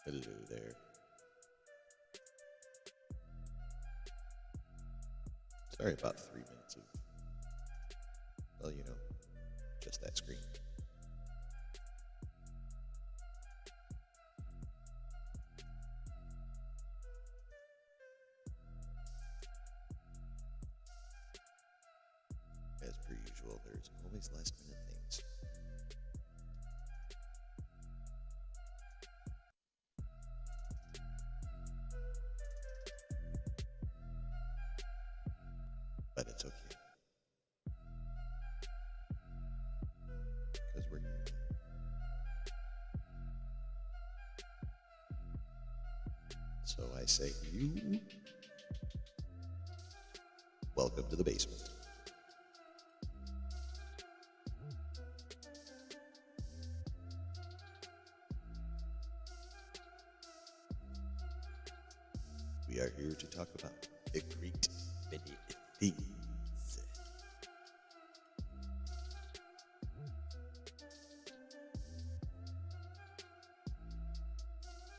Hello there. Sorry about 3 minutes of, well, just that screen. As per usual, there's always last minute things. But it's okay. Because we're here now. So I say, you, welcome to the basement. We are here to talk about the great many things.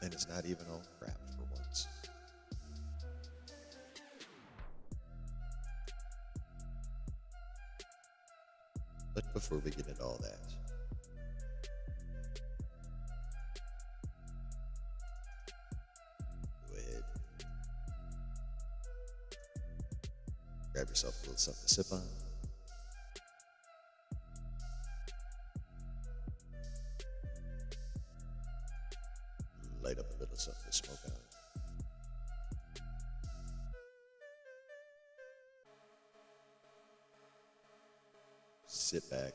And it's not even all crap for once. But before we get into all that, go ahead, grab yourself a little something to sip on. Light up a little something to smoke on. Sit back,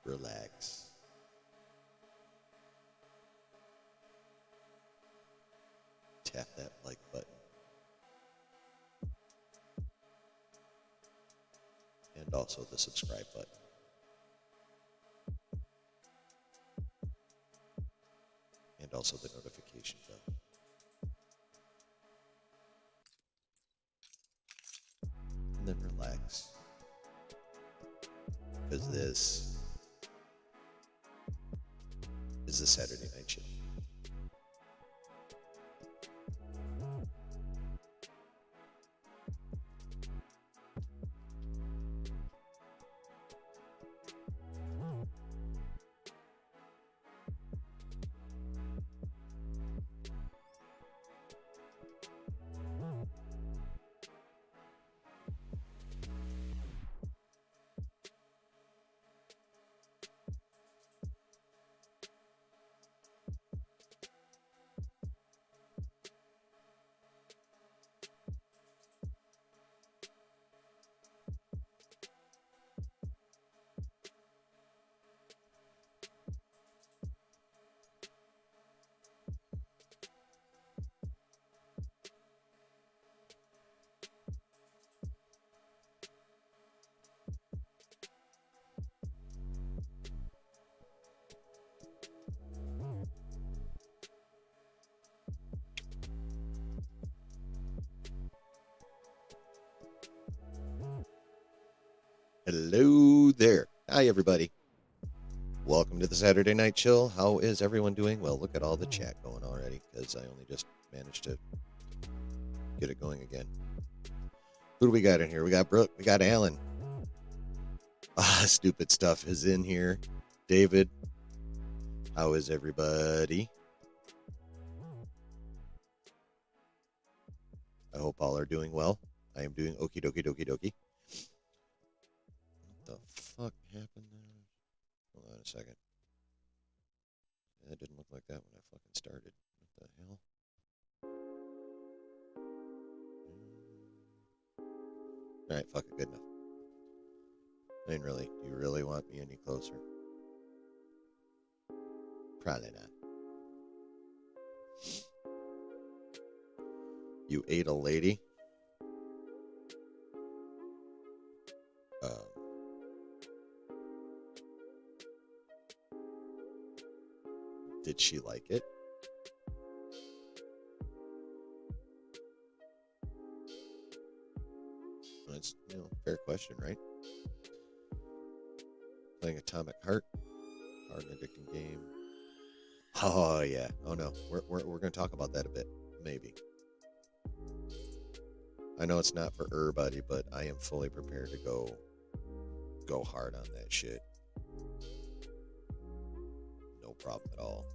relax, tap that like button, and also the subscribe button. And also the notification bell. And then relax. Because this is the Saturday Night Chill. Hello there. Hi, everybody. Welcome to the Saturday Night Chill. How is everyone doing? Well, look at all the chat going already, because I only just managed to get it going again. Who do we got in here? We got Brooke. We got Alan. Stupid stuff is in here. David. How is everybody? I hope all are doing well. I am doing okie dokie dokie dokie. What the fuck happened there? Hold on a second. That didn't look like that when I fucking started. What the hell? Alright, fuck it, good enough. I mean, really, do you really want me any closer? Probably not. You ate a lady? Did she like it? Well, that's, fair question, right? Playing Atomic Heart, hard and addicting game. Oh yeah. Oh no. We're gonna talk about that a bit, maybe. I know it's not for everybody, but I am fully prepared to go hard on that shit. No problem at all.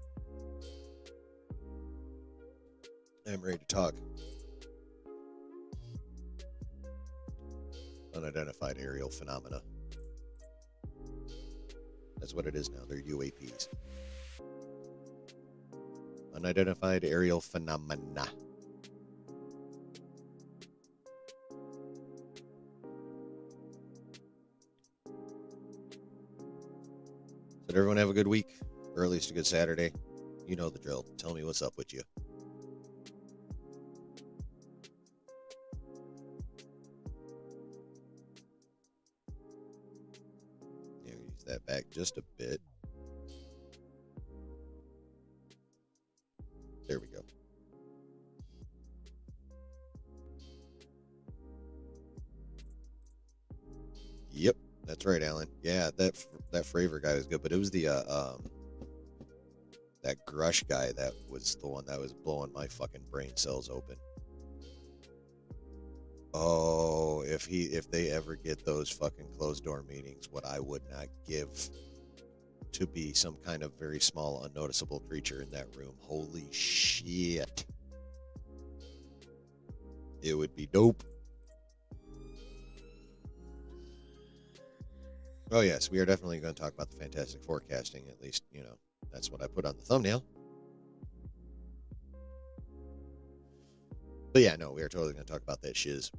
I'm ready to talk. Unidentified aerial phenomena. That's what it is now. They're UAPs. Unidentified aerial phenomena. Did everyone have a good week? Or at least a good Saturday? You know the drill. Tell me what's up with you. Yeah, use that back just a bit. There we go. Yep, that's right, Alan. Yeah, that Fravor guy was good, but it was the that Grush guy that was the one that was blowing my fucking brain cells open. Oh, if they ever get those fucking closed door meetings, what I would not give to be some kind of very small, unnoticeable creature in that room. Holy shit. It would be dope. Oh yes, we are definitely going to talk about the Fantastic Forecasting. At least, that's what I put on the thumbnail. But yeah, no, we are totally going to talk about that shiz.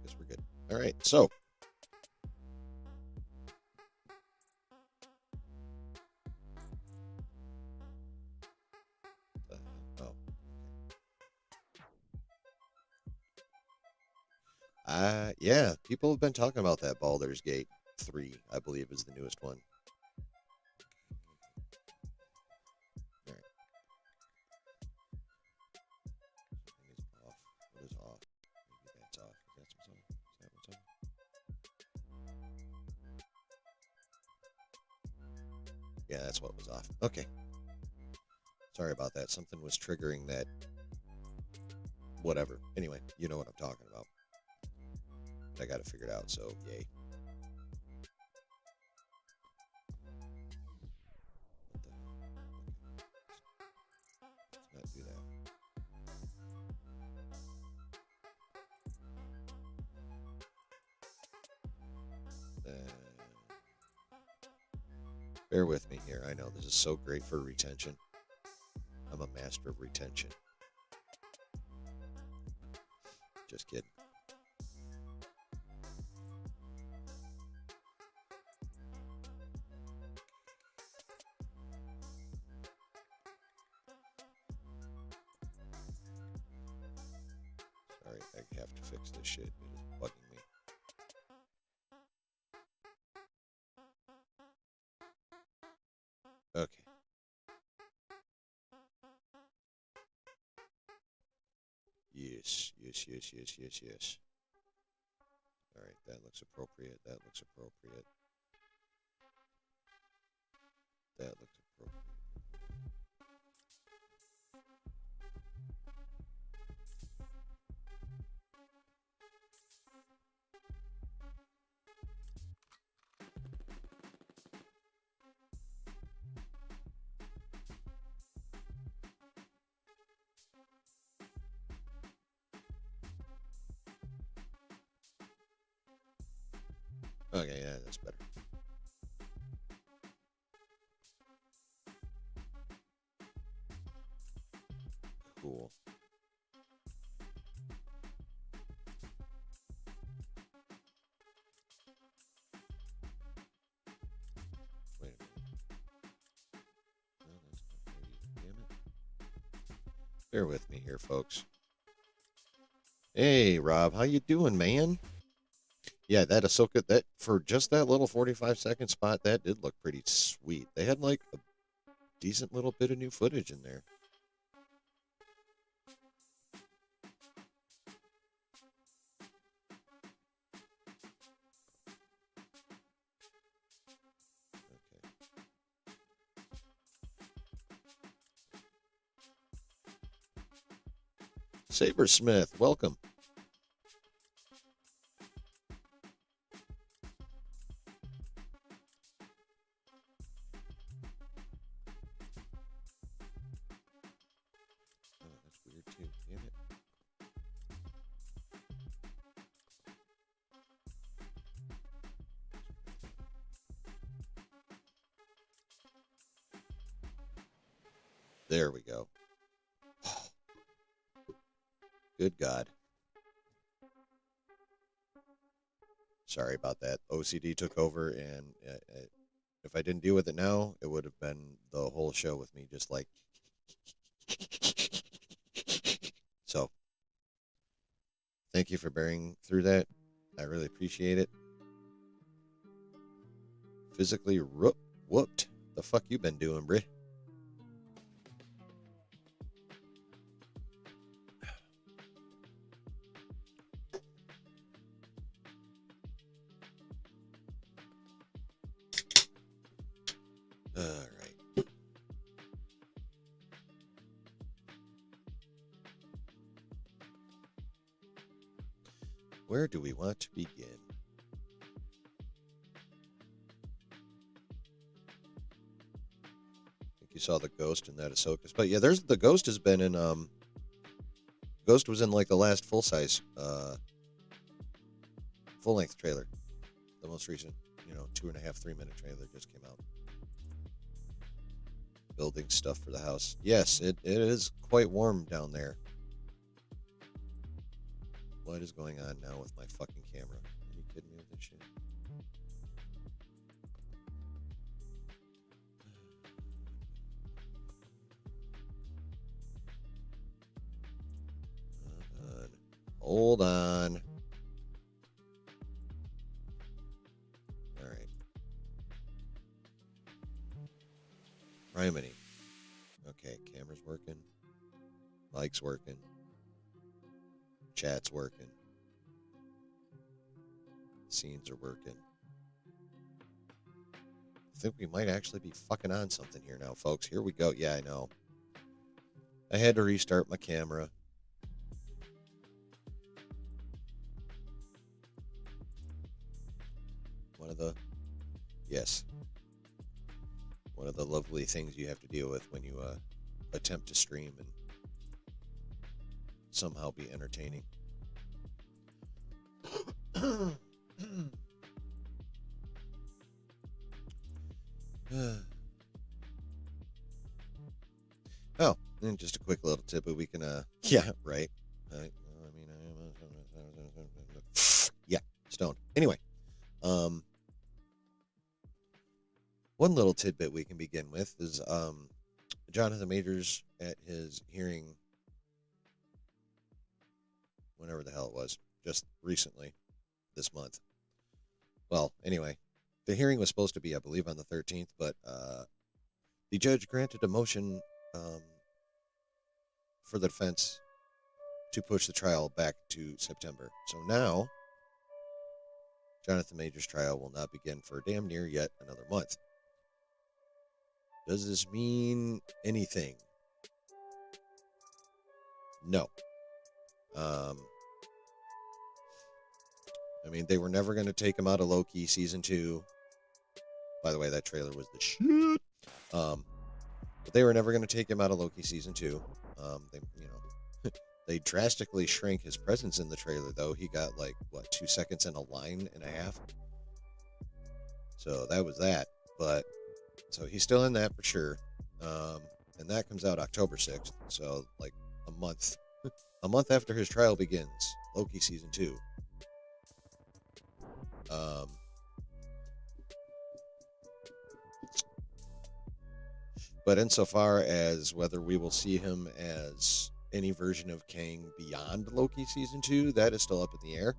Guess we're good. All right, so Yeah, people have been talking about that. Baldur's Gate 3, I believe, is the newest one. All right. Something is off. What is off? Maybe that's off. Is that what's on? Is that what's on? Yeah, that's what was off. Okay. Sorry about that. Something was triggering that. Whatever. Anyway, you know what I'm talking about. I got it figured out, so yay. What the? Let's not do that. Bear with me here. I know this is so great for retention. I'm a master of retention. Just kidding. Sorry, I have to fix this shit. It is bugging me. Okay. Yes. All right, that looks appropriate. That looks appropriate. That looks appropriate. Okay, yeah, that's better. Cool. Wait a minute. No, that's not right either. Damn it. Bear with me here, folks. Hey, Rob, how you doing, man? Yeah, that Ahsoka, that for just that little 45-second spot, that did look pretty sweet. They had like a decent little bit of new footage in there. Okay. Sabersmith, welcome. Oh, that's weird too. Damn it. There we go. Good God. Sorry about that. OCD took over, and if I didn't deal with it now, it would have been the whole show with me just like. So, thank you for bearing through that. I really appreciate it. Physically whooped. The fuck you been doing, Bri? All right. Where do we want to begin? I think you saw the ghost in that Ahsoka's, but yeah, there's the ghost has been in Ghost was in like the last full-size full-length trailer. The most recent, 2.5, 3-minute trailer just came out. Building stuff for the house. Yes, it is quite warm down there. What is going on now with my fucking camera? Are you kidding me with this shit? Hold on. Camera's working. Mic's working. Chat's working. Scenes are working. I think we might actually be fucking on something here now, folks. Here we go. Yeah, I know. I had to restart my camera. One of the lovely things you have to deal with when you attempt to stream and somehow be entertaining. Oh, and just a quick little tip, but we can, yeah, right. Yeah, stoned. Anyway, one little tidbit we can begin with is, Jonathan Majors at his hearing, whenever the hell it was, just recently, this month. Well, anyway, the hearing was supposed to be, I believe, on the 13th, but the judge granted a motion for the defense to push the trial back to September. So now, Jonathan Majors' trial will not begin for damn near yet another month. Does this mean anything? No. I mean, they were never going to take him out of Loki season 2. By the way, that trailer was the shit. But they were never going to take him out of Loki season 2. They drastically shrank his presence in the trailer, though. He got, like, 2 seconds and a line and a half? So that was that. But, so he's still in that for sure. And that comes out October 6th. So, like, a month after his trial begins, Loki season 2. But insofar as whether we will see him as any version of Kang beyond Loki season 2, that is still up in the air.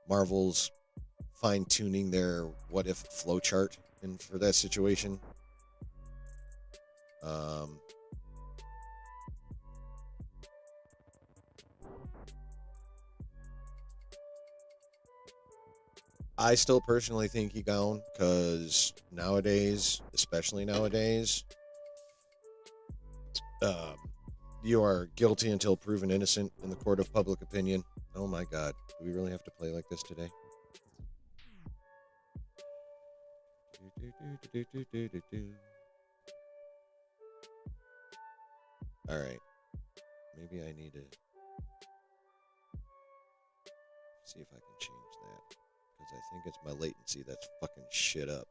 Marvel's fine-tuning their what-if flowchart for that situation. I still personally think he gone, because nowadays, especially nowadays, you are guilty until proven innocent in the court of public opinion. Oh my God, do we really have to play like this today? All right, maybe I need to see if I can change that, because I think it's my latency that's fucking shit up.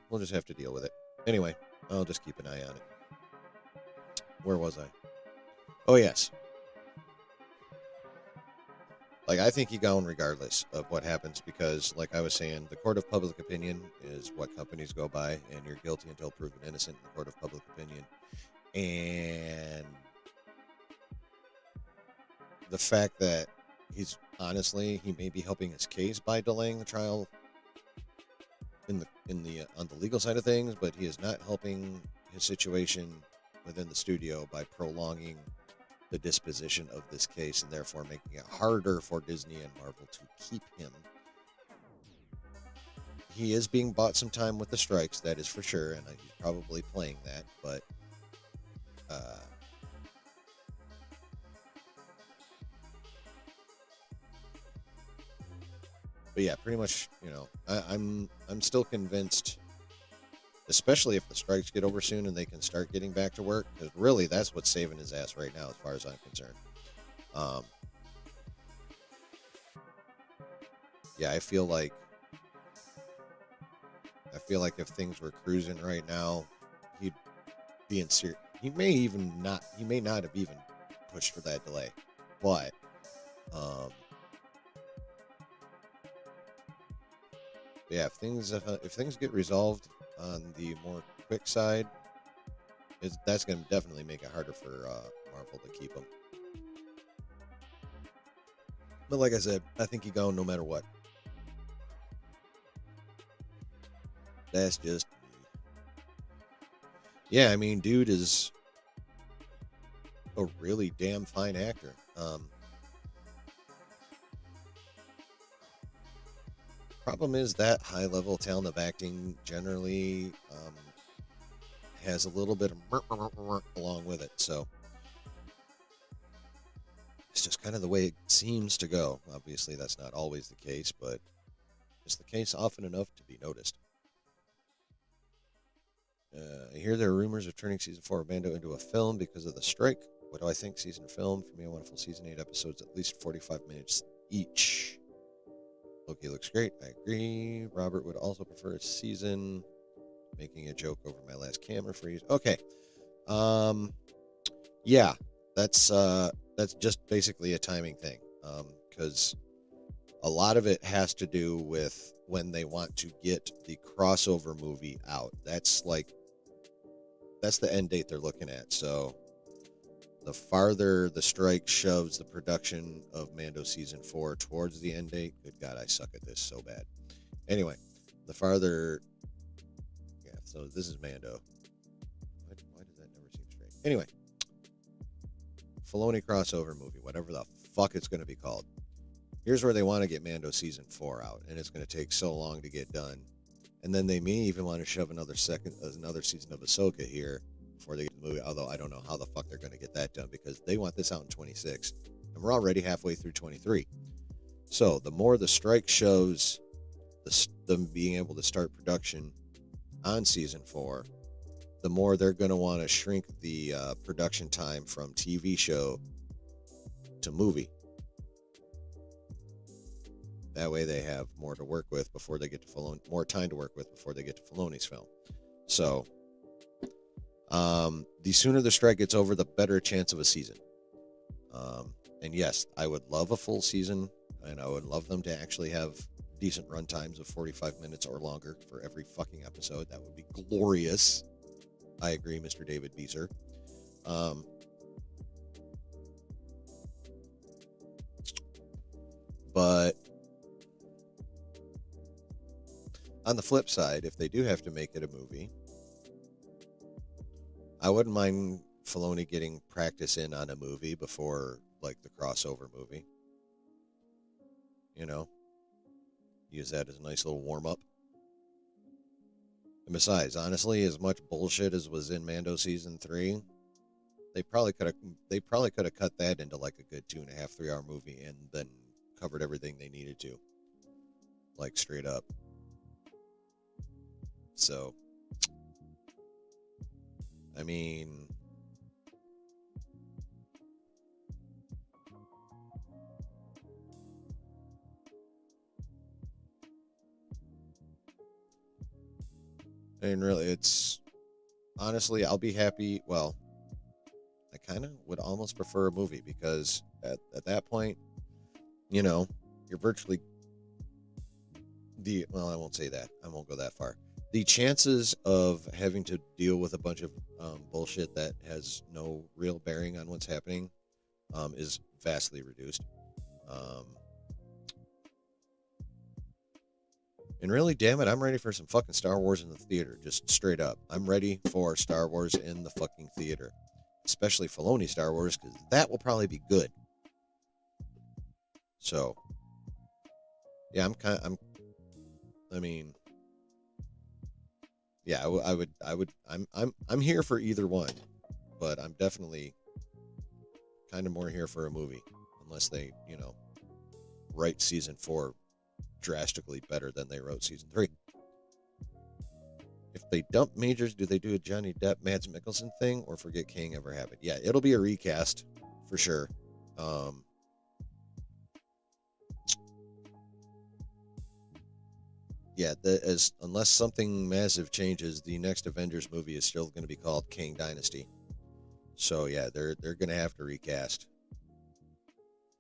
We'll just have to deal with it. Anyway, I'll just keep an eye on it. Where was I? Oh, yes. Like, I think he gone regardless of what happens, because, like I was saying, the court of public opinion is what companies go by, and you're guilty until proven innocent in the court of public opinion. And the fact that he's, honestly, he may be helping his case by delaying the trial on the legal side of things, but he is not helping his situation within the studio by prolonging the disposition of this case, and therefore making it harder for Disney and Marvel to keep him. He is being bought some time with the strikes, that is for sure, and he's probably playing that, but yeah, pretty much, I'm still convinced, especially if the strikes get over soon and they can start getting back to work, because really that's what's saving his ass right now, as far as I'm concerned. Yeah, I feel like I feel like if things were cruising right now, he'd be in serious. He may not have even pushed for that delay, but yeah, if things get resolved on the more quick side, that's going to definitely make it harder for Marvel to keep him. But like I said, I think he gone no matter what. That's just me. Yeah, I mean, dude is a really damn fine actor. Problem is that high level talent of acting generally has a little bit of along with it. So it's just kind of the way it seems to go. Obviously, that's not always the case, but it's the case often enough to be noticed. I hear there are rumors of turning season 4 of Mando into a film because of the strike. What do I think? Season film? For me, I want a full season, 8 episodes, at least 45 minutes each. Loki looks great. I agree. Robert would also prefer a season. Making a joke over my last camera freeze. Okay. Yeah, that's just basically a timing thing. Because a lot of it has to do with when they want to get the crossover movie out. That's the end date they're looking at. So the farther the strike shoves the production of Mando season 4 towards the end date, good God, I suck at this so bad. Anyway, the farther, yeah. So this is Mando. Why does that never seem straight? Anyway, Filoni crossover movie, whatever the fuck it's going to be called. Here's where they want to get Mando season 4 out, and it's going to take so long to get done. And then they may even want to shove another season of Ahsoka here before they get the movie. Although I don't know how the fuck they're going to get that done, because they want this out in 26, and we're already halfway through 23. So the more the strike shows them being able to start production on season 4, the more they're going to want to shrink the production time from TV show to movie. That way they have more to work with before they get to Filoni, more time to work with before they get to Filoni's film. So, the sooner the strike gets over, the better chance of a season. And yes, I would love a full season, and I would love them to actually have decent run times of 45 minutes or longer for every fucking episode. That would be glorious. I agree, Mr. David Beezer. But on the flip side, if they do have to make it a movie, I wouldn't mind Filoni getting practice in on a movie before, like, the crossover movie. You know? Use that as a nice little warm-up. And besides, honestly, as much bullshit as was in Mando Season 3, they probably could have cut that into, like, a good 2.5, 3-hour movie and then covered everything they needed to. Like, straight up. So, I mean, really, it's honestly, I'll be happy. Well, I kind of would almost prefer a movie, because at that point, you know, you're virtually well, I won't say that. I won't go that far. The chances of having to deal with a bunch of bullshit that has no real bearing on what's happening is vastly reduced. And really, damn it, I'm ready for some fucking Star Wars in the theater. Just straight up. I'm ready for Star Wars in the fucking theater. Especially Filoni Star Wars, because that will probably be good. So, yeah, I'm here for either one, but I'm definitely kind of more here for a movie, unless they, write season 4 drastically better than they wrote season 3. If they dump Majors, do they do a Johnny Depp, Mads Mikkelsen thing, or forget King ever happened? Yeah, it'll be a recast for sure. yeah, unless something massive changes, the next Avengers movie is still going to be called Kang Dynasty. So yeah, they're going to have to recast.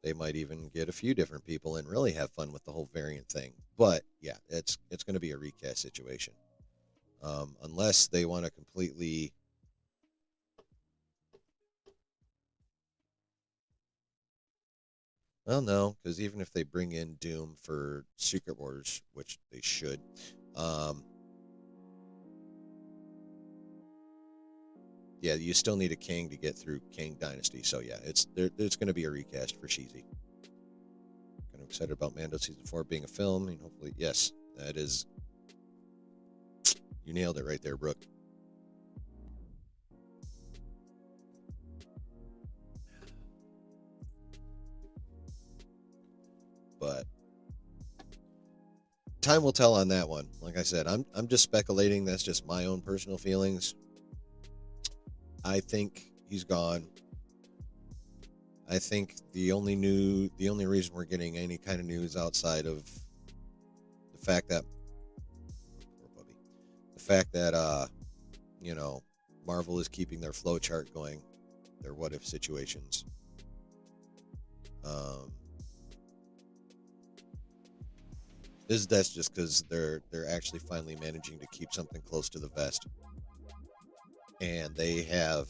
They might even get a few different people and really have fun with the whole variant thing. But yeah, it's going to be a recast situation, unless they want to completely. Well, no, because even if they bring in Doom for Secret Wars, which they should, um, yeah, you still need a Kang to get through Kang Dynasty. So yeah, there's going to be a recast for Sheezy. Kind of excited about Mando season 4 being a film, and hopefully, yes, that is. You nailed it right there, Brooke. But time will tell on that one. Like I said, I'm just speculating. That's just my own personal feelings. I think he's gone. I think the only reason we're getting any kind of news outside of the fact that poor Bubby, the fact that you know, Marvel is keeping their flow chart going, their what if situations. Um, that's just because they're actually finally managing to keep something close to the vest, and they have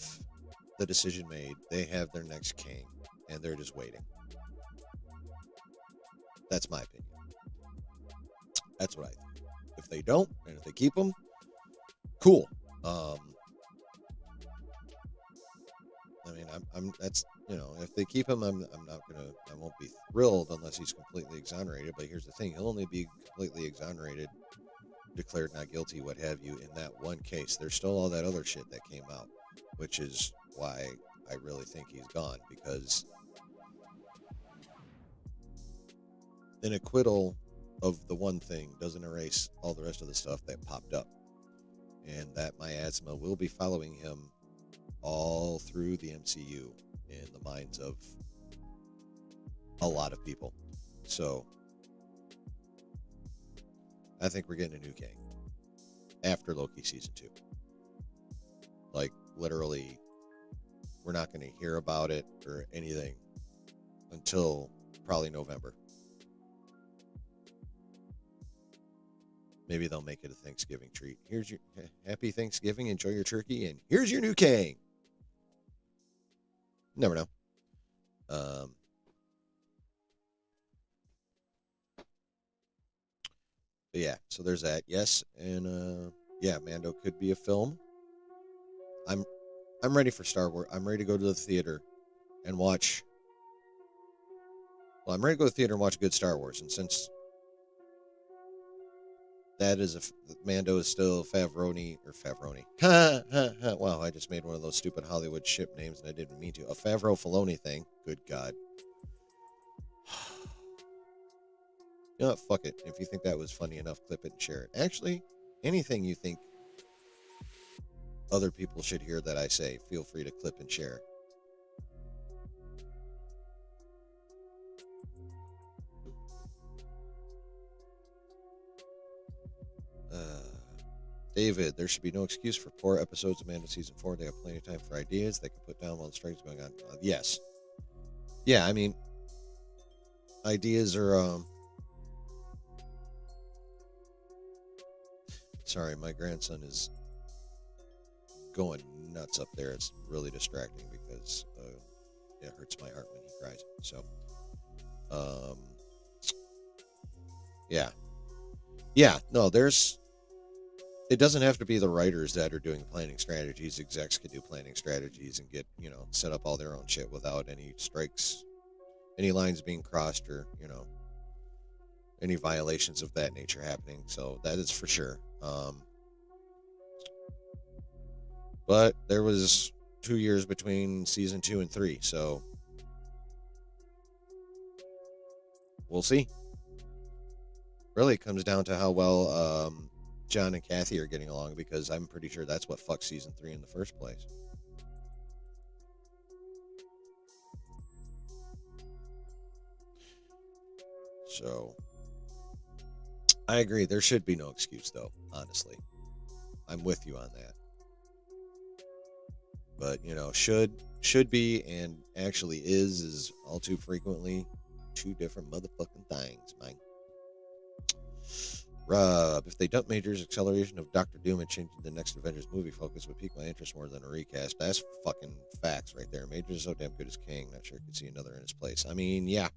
the decision made. They have their next king, and they're just waiting. That's my opinion. That's what I think. If they don't, and if they keep them, cool. I mean, I'm that's if they keep him, I'm not gonna, I won't be thrilled unless he's completely exonerated. But here's the thing: he'll only be completely exonerated, declared not guilty, what have you, in that one case. There's still all that other shit that came out, which is why I really think he's gone, because an acquittal of the one thing doesn't erase all the rest of the stuff that popped up, and that miasma will be following him all through the MCU in the minds of a lot of people. So I think we're getting a new Kang after Loki season 2. Like, literally, we're not going to hear about it or anything until probably November. Maybe they'll make it a Thanksgiving treat. Here's your happy Thanksgiving, enjoy your turkey, and here's your new Kang. Never know. But yeah, so there's that. Yes, and yeah, Mando could be a film. I'm ready for Star Wars. I'm ready to go to the theater and watch. Well, I'm ready to go to the theater and watch good Star Wars, and since that is Mando is still Favroni or Favroni. Wow, I just made one of those stupid Hollywood ship names and I didn't mean to. A Favreau Filoni thing. Good God. You know what? Fuck it. If you think that was funny enough, clip it and share it. Actually, anything you think other people should hear that I say, feel free to clip and share. David, there should be no excuse for poor episodes of Mando season 4. They have plenty of time for ideas they can put down while the strike is going on. Yes. Yeah, I mean, ideas are sorry, my grandson is going nuts up there. It's really distracting because it hurts my heart when he cries. So yeah, no, it doesn't have to be the writers that are doing planning strategies. Execs can do planning strategies and get, set up all their own shit without any strikes, any lines being crossed, or any violations of that nature happening. So that is for sure. But there was 2 years between season 2 and 3, so we'll see. Really, it comes down to how well John and Kathy are getting along, because I'm pretty sure that's what fucked season 3 in the first place. So I agree. There should be no excuse, though. Honestly, I'm with you on that. But should be and actually is all too frequently two different motherfucking things, man. Rob, if they dump Major's acceleration of Doctor Doom and changing the next Avengers movie focus would pique my interest more than a recast. That's fucking facts right there. Major's so damn good as King. Not sure I could see another in his place. I mean, yeah.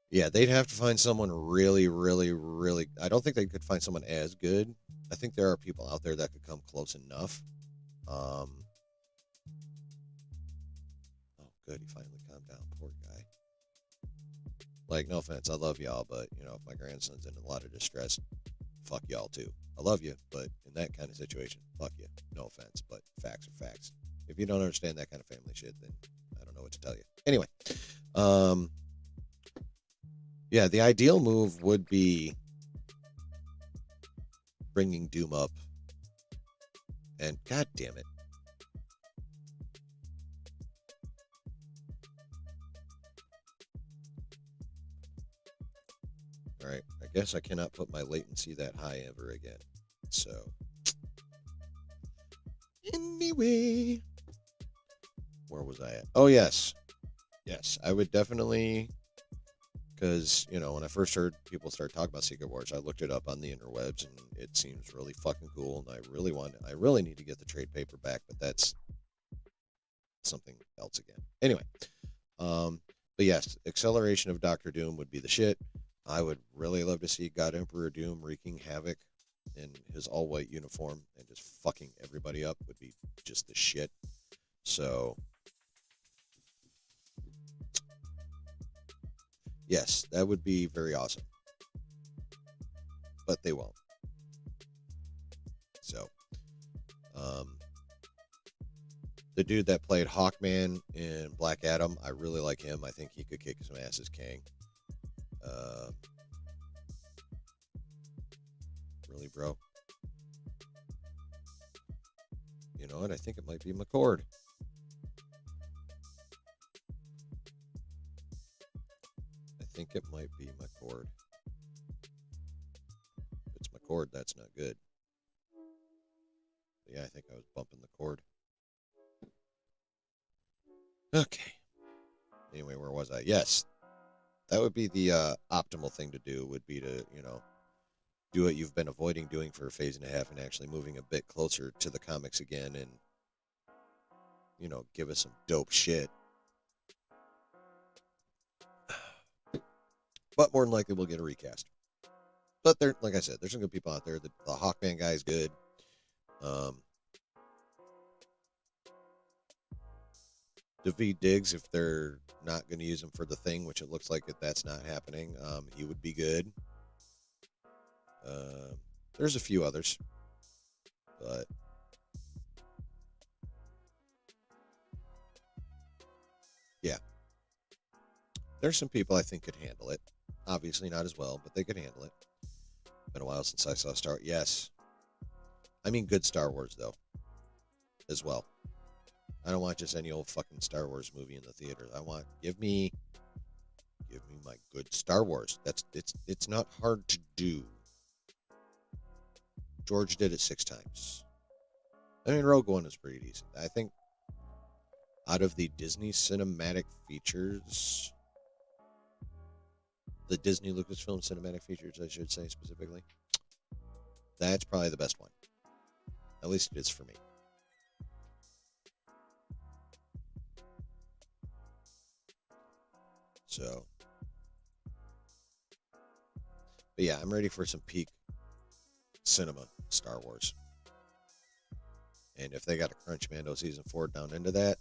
Yeah, they'd have to find someone really, really, really. I don't think they could find someone as good. I think there are people out there that could come close enough. Oh, good. He finally calmed down. Poor guy. Like, no offense, I love y'all, but if my grandson's in a lot of distress, fuck y'all too. I love you, but in that kind of situation, fuck you. No offense, but facts are facts. If you don't understand that kind of family shit, then I don't know what to tell you. Anyway, yeah, the ideal move would be bringing Doom up, and god damn it. All right, I guess I cannot put my latency that high ever again. So, anyway, where was I at? Oh, yes. Yes, I would definitely, because, when I first heard people start talking about Secret Wars, I looked it up on the interwebs, and it seems really fucking cool, and I really need to get the trade paperback, but that's something else again. Anyway, but yes, acceleration of Doctor Doom would be the shit. I would really love to see God Emperor Doom wreaking havoc in his all-white uniform and just fucking everybody up would be just the shit. So, yes, that would be very awesome. But they won't. So, the dude that played Hawkman in Black Adam, I really like him. I think he could kick some ass as Kang. Really, bro? You know what? I think it might be McCord. I think it might be McCord. If it's McCord, that's not good. But yeah, I think I was bumping the cord. Okay. Anyway, where was I? Yes. That would be the optimal thing to do, would be to, do what you've been avoiding doing for a phase and a half and actually moving a bit closer to the comics again and, give us some dope shit. But more than likely, we'll get a recast. But there, like I said, there's some good people out there. The Hawkman guy is good. Daveed Diggs, if they're not going to use him for the Thing, which it looks like that's not happening, he would be good. There's a few others, but yeah, there's some people I think could handle it. Obviously not as well, but they could handle it. Been a while since I saw Star. Yes, I mean good Star Wars though, as well. I don't want just any old fucking Star Wars movie in the theaters. Give me my good Star Wars. It's not hard to do. George did it 6 times. I mean, Rogue One was pretty decent. I think out of the Disney cinematic features, the Disney Lucasfilm cinematic features, I should say specifically, that's probably the best one. At least it is for me. So, but yeah, I'm ready for some peak cinema Star Wars. And if they got a Crunch Mando season 4 down into that,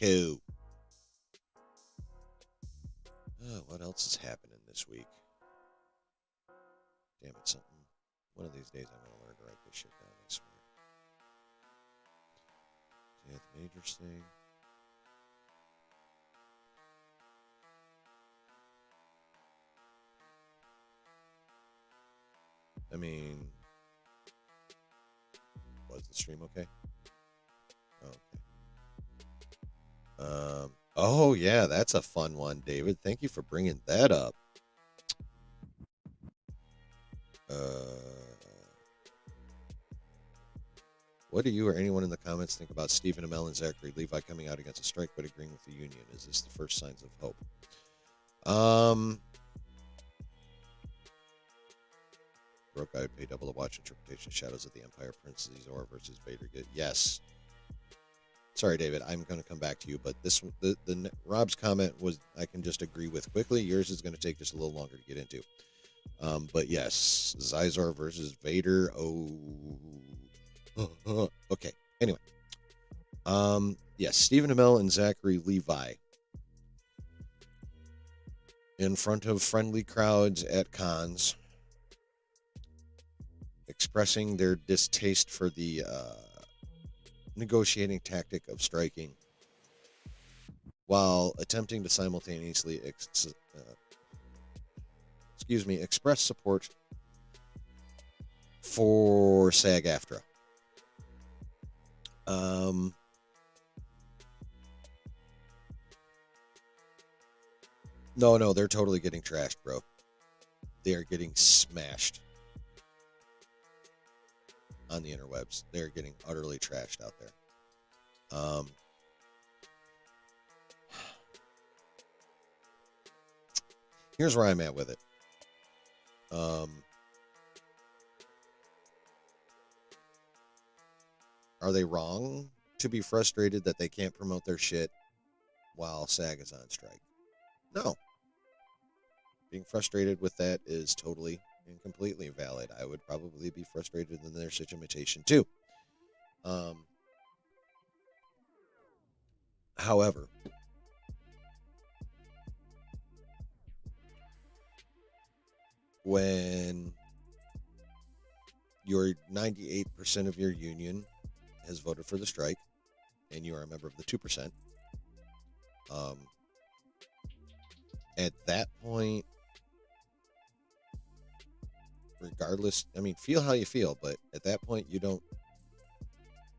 cool. Oh, what else is happening this week? Damn it, something. One of these days I'm going to learn to write this shit down, I swear. Yeah, the Majors thing. I mean, was the stream okay? Oh, okay. Oh, yeah, that's a fun one, David. Thank you for bringing that up. What do you or anyone in the comments think about Stephen Amell and Zachary Levi coming out against a strike but agreeing with the union? Is this the first signs of hope? Broke, I would pay double to watch interpretation Shadows of the Empire, Prince Zor versus Vader. Yes. Sorry, David. I'm going to come back to you, but this the Rob's comment was I can just agree with quickly. Yours is going to take just a little longer to get into. But yes, Zizor versus Vader. Oh, okay. Anyway, yes, Stephen Amell and Zachary Levi in front of friendly crowds at cons, expressing their distaste for the negotiating tactic of striking, while attempting to simultaneously express support for SAG-AFTRA. No, they're totally getting trashed, bro. They are getting smashed on the interwebs. They're getting utterly trashed out there. Here's where I'm at with it. Are they wrong to be frustrated that they can't promote their shit while SAG is on strike? No. Being frustrated with that is totally and completely valid. I would probably be frustrated in their situation too. However, when your 98% of your union has voted for the strike and you are a member of the 2%, at that point, regardless, I mean, feel how you feel, but at that point, you don't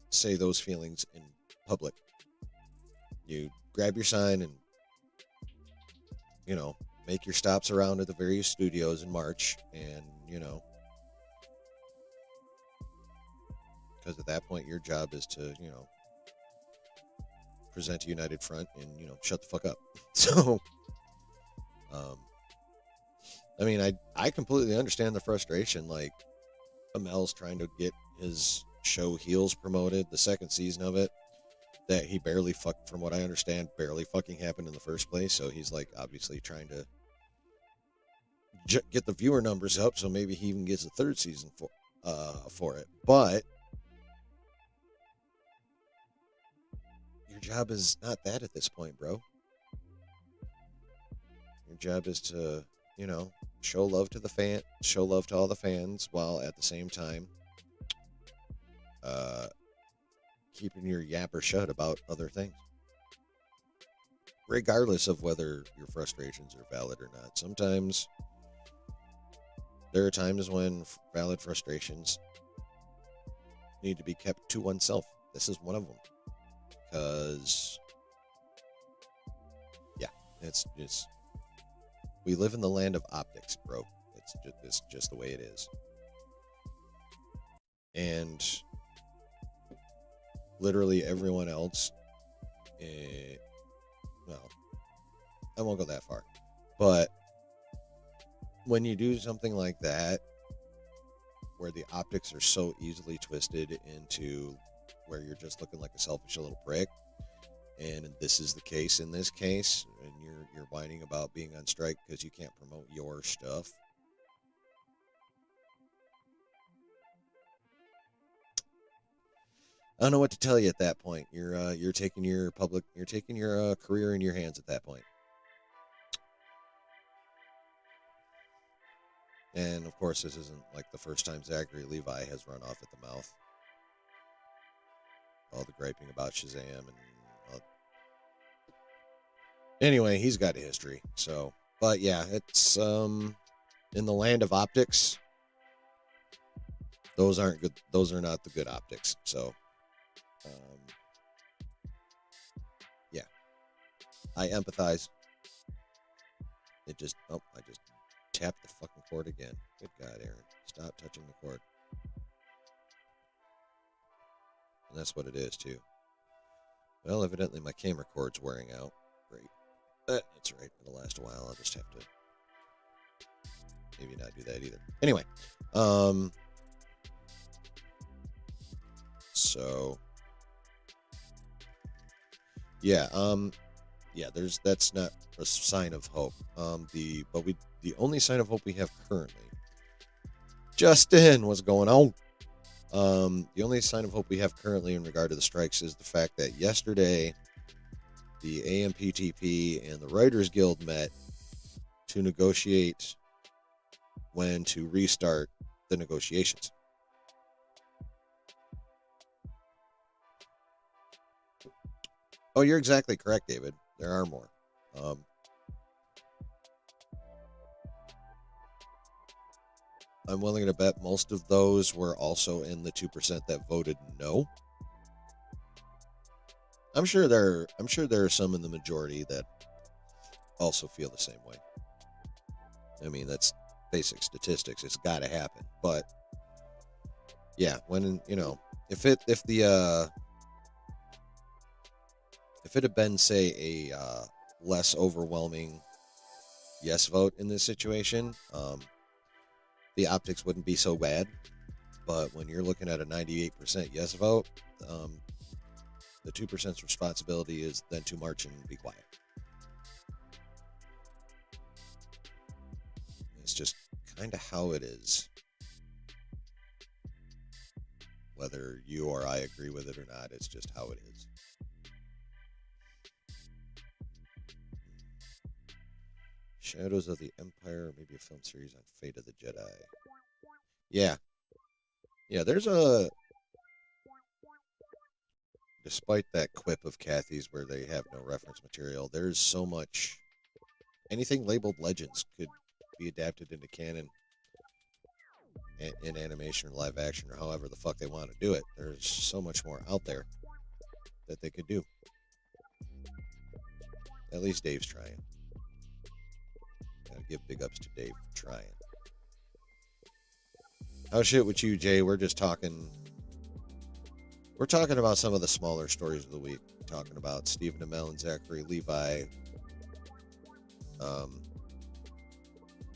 say those feelings in public. You grab your sign and, make your stops around at the various studios in March, and, because at that point, your job is to, present a united front and, shut the fuck up. So, I mean, I completely understand the frustration. Like, Amell's trying to get his show Heels promoted, the second season of it, that he from what I understand, barely fucking happened in the first place. So he's like obviously trying to get the viewer numbers up, so maybe he even gets a third season for it. But your job is not that at this point, bro. Your job is to, show love to all the fans, while at the same time keeping your yapper shut about other things, regardless of whether your frustrations are valid or not. Sometimes there are times when valid frustrations need to be kept to oneself. This is one of them, because it's we live in the land of optics, bro. It's just the way it is. And literally everyone else, well, I won't go that far, but when you do something like that, where the optics are so easily twisted into where you're just looking like a selfish little prick, and this is the case in this case, and you're whining about being on strike because you can't promote your stuff. I don't know what to tell you at that point. You're taking your career in your hands at that point. And of course, this isn't like the first time Zachary Levi has run off at the mouth. All the griping about Shazam and anyway, he's got a history. So, but yeah, it's in the land of optics. Those aren't good. Those are not the good optics. So, yeah. I empathize. It just, oh, I just tapped the fucking cord again. Good God, Aaron. Stop touching the cord. And that's what it is, too. Well, evidently my camera cord's wearing out. Great. That's right. It'll last a while. I'll just have to maybe not do that either. Anyway. So. Yeah. Yeah, that's not a sign of hope. The only sign of hope we have currently. Justin, what's going on? The only sign of hope we have currently in regard to the strikes is the fact that yesterday the AMPTP and the Writers Guild met to negotiate when to restart the negotiations. Oh, you're exactly correct, David. There are more. I'm willing to bet most of those were also in the 2% that voted no. I'm sure there are some in the majority that also feel the same way. I mean, that's basic statistics. It's got to happen. But yeah, when if it had been, say, a less overwhelming yes vote in this situation, the optics wouldn't be so bad. But when you're looking at a 98% yes vote, the 2%'s responsibility is then to march and be quiet. It's just kind of how it is. Whether you or I agree with it or not, it's just how it is. Shadows of the Empire, maybe a film series on Fate of the Jedi. Yeah. Yeah, there's a... Despite that quip of Kathy's where they have no reference material, there's so much... Anything labeled Legends could be adapted into canon in animation or live action or however the fuck they want to do it. There's so much more out there that they could do. At least Dave's trying. Gotta give big ups to Dave for trying. How's shit with you, Jay? We're just talking... We're talking about some of the smaller stories of the week. We're talking about Stephen Amell and Zachary Levi.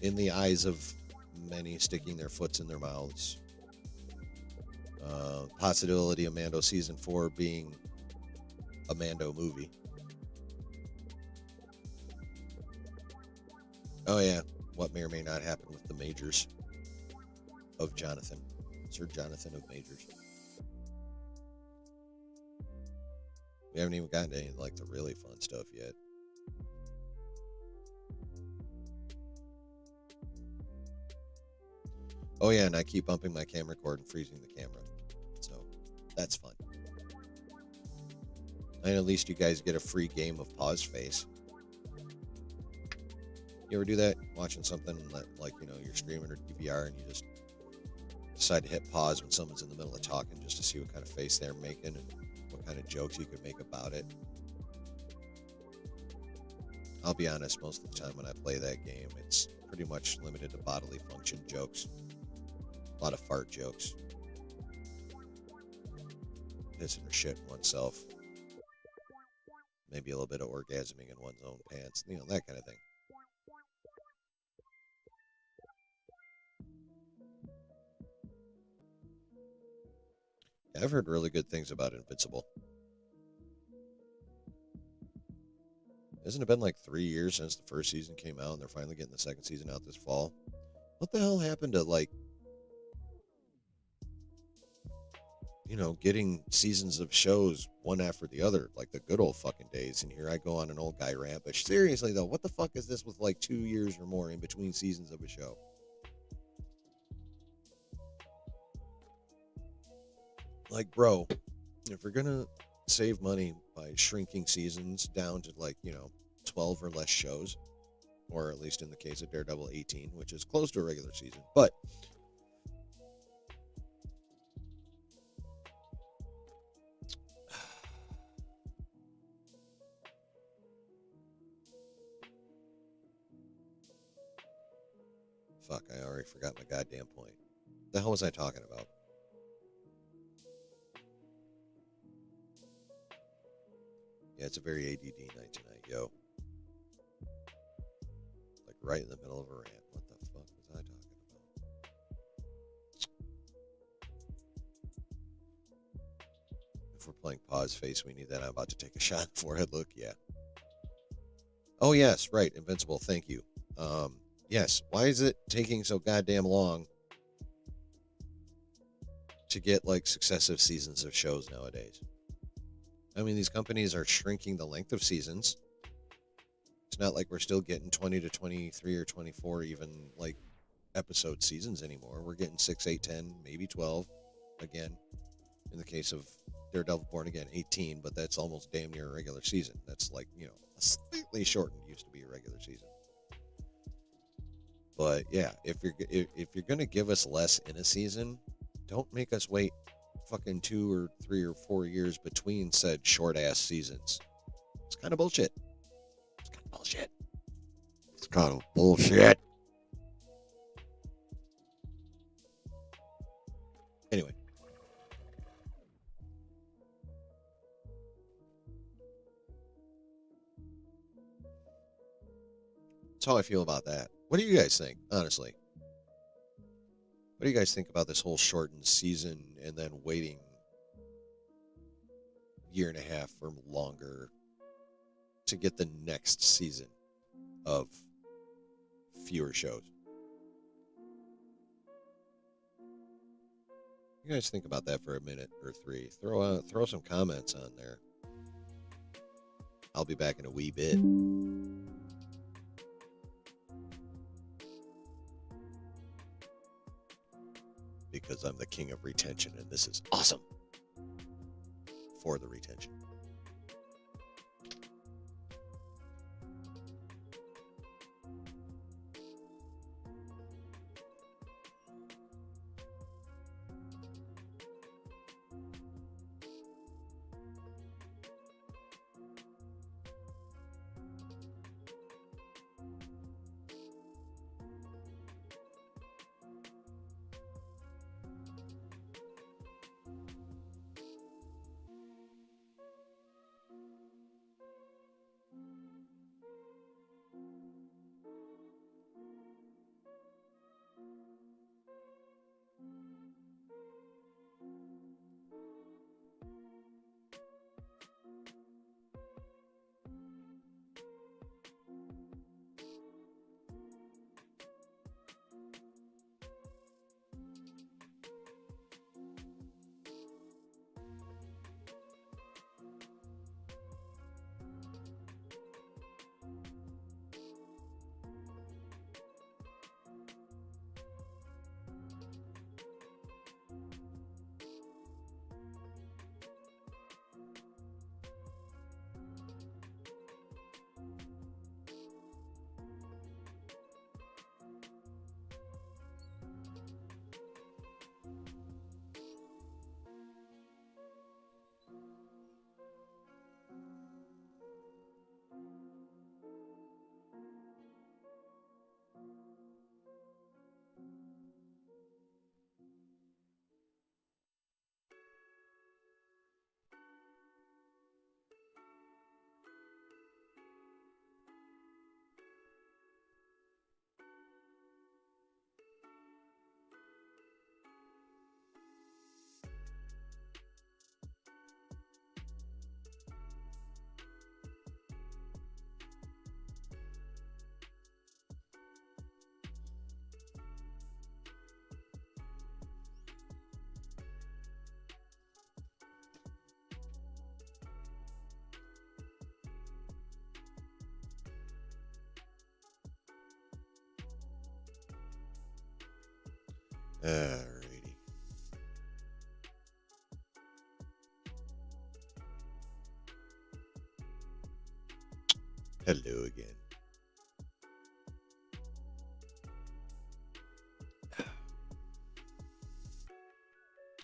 In the eyes of many sticking their foots in their mouths. Possibility of Mando Season 4 being a Mando movie. Oh yeah, what may or may not happen with the Majors of Jonathan. Sir Jonathan of Majors. We haven't even gotten to any like the really fun stuff yet. Oh yeah, and I keep bumping my camera cord and freezing the camera. So, that's fun. And at least you guys get a free game of pause face. You ever do that? Watching something like, you're streaming or DVR and you just decide to hit pause when someone's in the middle of talking just to see what kind of face they're making and what kind of jokes you could make about it. I'll be honest, most of the time when I play that game, it's pretty much limited to bodily function jokes. A lot of fart jokes. Pissing or shitting oneself. Maybe a little bit of orgasming in one's own pants. That kind of thing. I've heard really good things about Invincible. Hasn't it been like 3 years since the first season came out and they're finally getting the second season out this fall? What the hell happened to, getting seasons of shows one after the other, like the good old fucking days? And here I go on an old guy rant. But seriously, though, what the fuck is this with 2 years or more in between seasons of a show? Bro, if we're gonna save money by shrinking seasons down to 12 or less shows, or at least in the case of Daredevil 18, which is close to a regular season, but fuck, I already forgot my goddamn point. What the hell was I talking about? Yeah, it's a very ADD night tonight, yo. Like right in the middle of a rant. What the fuck was I talking about? If we're playing pause face, we need that. I'm about to take a shot. Forehead look, yeah. Oh yes, right, Invincible. Thank you. Yes. Why is it taking so goddamn long to get like successive seasons of shows nowadays? I mean, these companies are shrinking the length of seasons. It's not like we're still getting 20 to 23 or 24 even like episode seasons anymore. We're getting 6, 8, 10, maybe 12 again. In the case of Daredevil Born Again, 18, but that's almost damn near a regular season. That's like, a slightly shortened used to be a regular season. But yeah, if you're going to give us less in a season, don't make us wait fucking 2 or 3 or 4 years between said short ass seasons. It's kind of bullshit. It's kind of bullshit. It's kind of bullshit. Anyway. That's how I feel about that. What do you guys think, honestly? What do you guys think about this whole shortened season and then waiting a year and a half or longer to get the next season of fewer shows? You guys think about that for a minute or three. Throw some comments on there. I'll be back in a wee bit. Because I'm the king of retention and this is awesome for the retention. Alrighty. Hello again.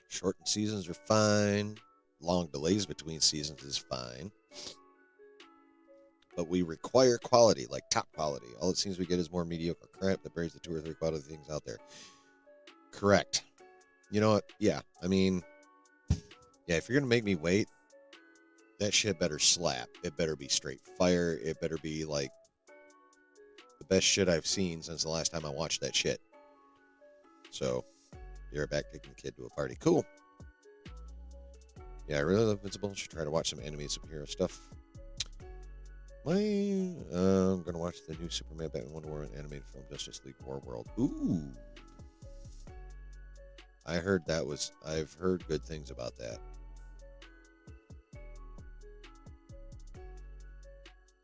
Shortened seasons are fine. Long delays between seasons is fine. but we require quality, like top quality. All it seems we get is more mediocre crap that buries the 2 or 3 quality things out there. Correct. You know what? Yeah. I mean, yeah, if you're going to make me wait, that shit better slap. It better be straight fire. It better be like the best shit I've seen since the last time I watched that shit. So, you're back taking the kid to a party. Cool. Yeah, I really love Invincible. Should try to watch some anime superhero stuff. I'm gonna watch the new Superman, Batman, Wonder Woman animated film, Justice League War World. Ooh, I've heard good things about that.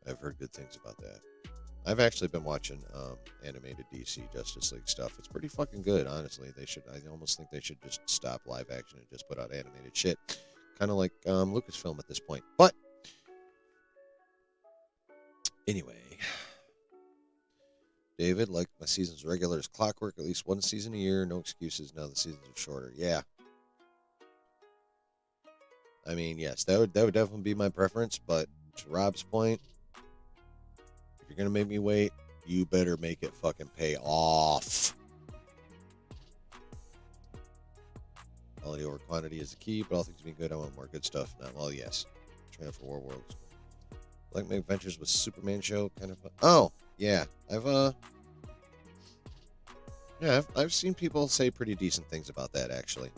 I've heard good things about that. I've actually been watching animated DC Justice League stuff. It's pretty fucking good, honestly. I almost think they should just stop live action and just put out animated shit. Kind of like Lucasfilm at this point. But anyway, David, like my season's regular as clockwork, at least one season a year, no excuses. Now the seasons are shorter. Yeah. I mean, yes, that would definitely be my preference, but to Rob's point, if you're gonna make me wait, you better make it fucking pay off. Quality over quantity is the key, but all things being good, I want more good stuff. Not well, yes. Trying for War Worlds. Like my adventures with Superman show, kind of. Oh, yeah. I've seen people say pretty decent things about that actually.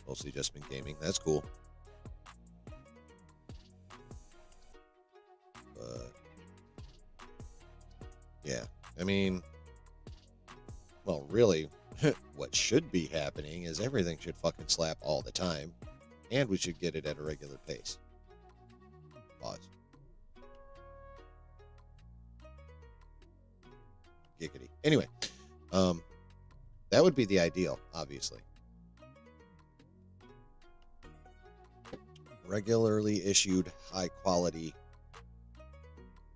Mostly just been gaming. That's cool. But yeah, I mean, well, really, what should be happening is everything should fucking slap all the time, and we should get it at a regular pace. Pause. Giggity. Anyway, that would be the ideal, obviously. Regularly issued, high quality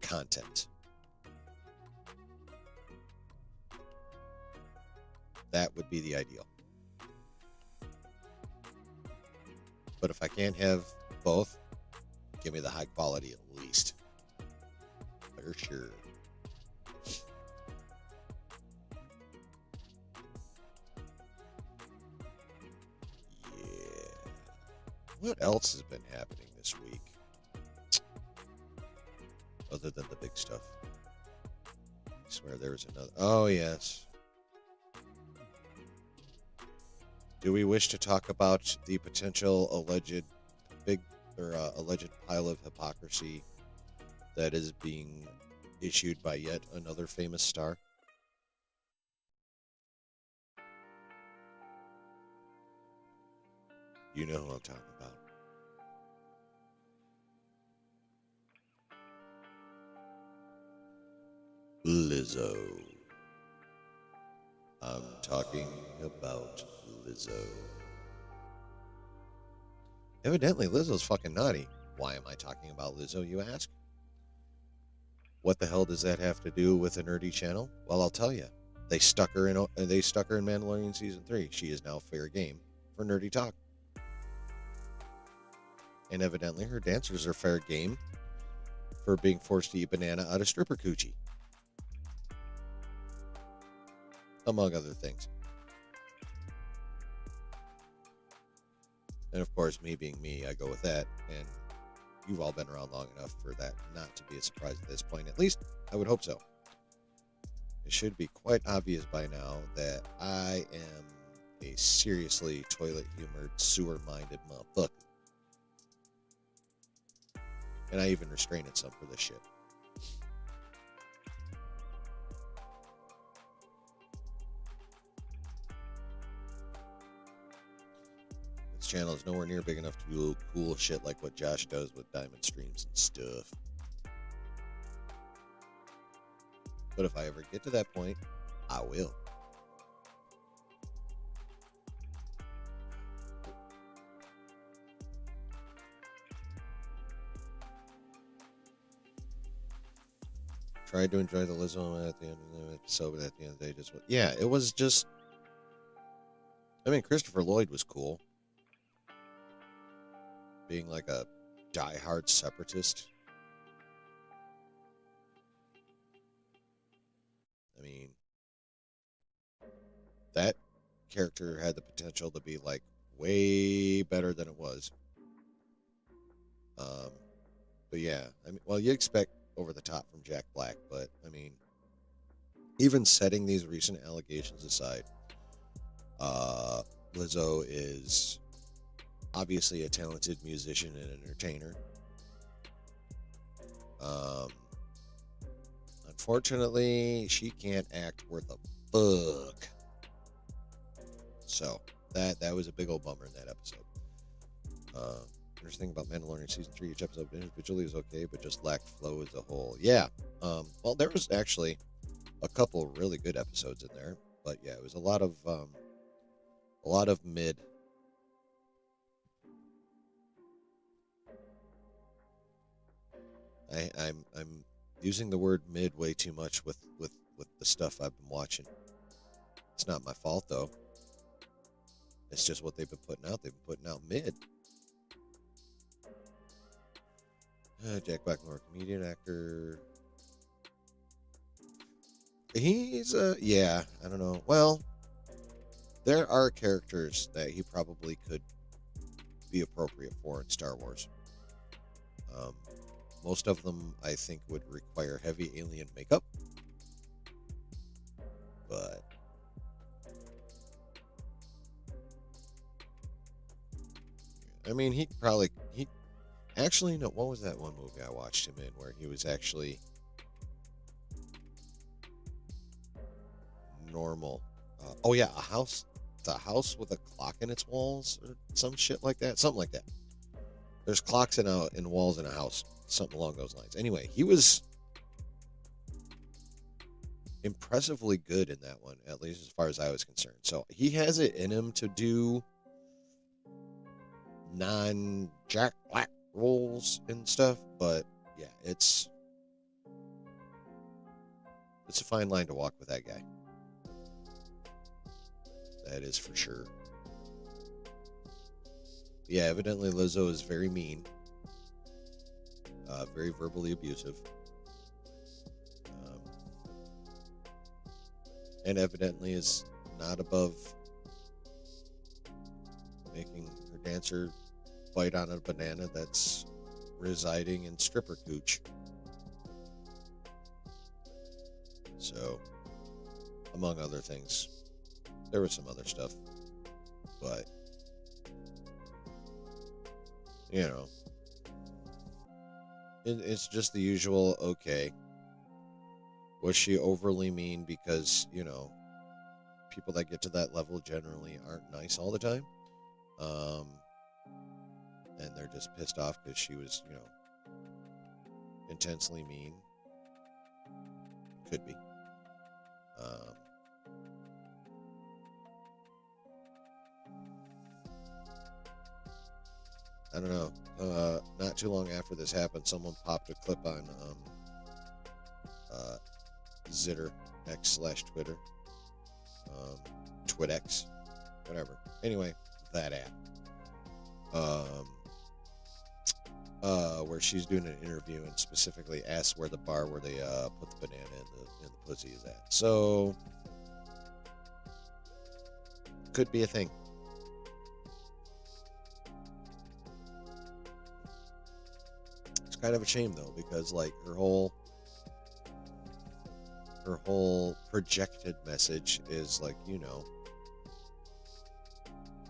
content. That would be the ideal. But if I can't have both, give me the high quality at least. For sure. Yeah. What else has been happening this week? Other than the big stuff. I swear there was another. Oh, yes. Do we wish to talk about the potential alleged pile of hypocrisy that is being issued by yet another famous star? You know who I'm talking about. Lizzo. I'm talking about Lizzo. Evidently, Lizzo's fucking naughty. Why am I talking about Lizzo, you ask? What the hell does that have to do with a nerdy channel? Well, I'll tell you. They stuck her in Mandalorian season 3. She is now fair game for nerdy talk. And evidently, her dancers are fair game for being forced to eat banana out of stripper coochie, among other things. And of course, me being me, I go with that. And you've all been around long enough for that not to be a surprise at this point. At least, I would hope so. It should be quite obvious by now that I am a seriously toilet-humored, sewer-minded motherfucker. And I even restrain it some for this shit. This channel is nowhere near big enough to do cool shit like what Josh does with diamond streams and stuff. But if I ever get to that point, I will. Tried to enjoy the Lizzo at the end of the episode, but at the end of the day, it was just. I mean, Christopher Lloyd was cool, being like a diehard separatist. I mean, that character had the potential to be like way better than it was. But yeah, I mean, well, you expect over the top from Jack Black, but I mean, even setting these recent allegations aside, Lizzo is obviously a talented musician and entertainer. Unfortunately, she can't act worth a fuck. So that was a big old bummer in that episode. Interesting about Mandalorian season 3, each episode individually is okay, but just lacked flow as a whole. Yeah. Well, there was actually a couple really good episodes in there, but yeah, it was a lot of mid. I'm using the word mid way too much with the stuff I've been watching. It's not my fault though. It's just what they've been putting out. They've been putting out mid. Jack Blackmore, comedian, actor. He's yeah, I don't know. Well, there are characters that he probably could be appropriate for in Star Wars. Most of them, I think, would require heavy alien makeup. But I mean, he actually, no, what was that one movie I watched him in where he was actually normal? Oh yeah, the house with a clock in its walls or some shit like that, something like that. There's clocks in walls in a house, something along those lines. Anyway, he was impressively good in that one, at least as far as I was concerned. So he has it in him to do non-Jack Black roles and stuff, but yeah, it's a fine line to walk with that guy. That is for sure. Yeah, evidently Lizzo is very mean, very verbally abusive, and evidently is not above making her dancer bite on a banana that's residing in stripper cooch. So, among other things, there was some other stuff, but you know, it's just the usual. Okay, was she overly mean because, you know, people that get to that level generally aren't nice all the time, and they're just pissed off because she was, you know, intensely mean. Could be. I don't know. Not too long after this happened, someone popped a clip on Zitter X/Twitter, TwitX, whatever. Anyway, that app. Where she's doing an interview and specifically asks where the bar where they put the banana in the pussy is at. So could be a thing. It's kind of a shame though, because like her whole projected message is like, you know,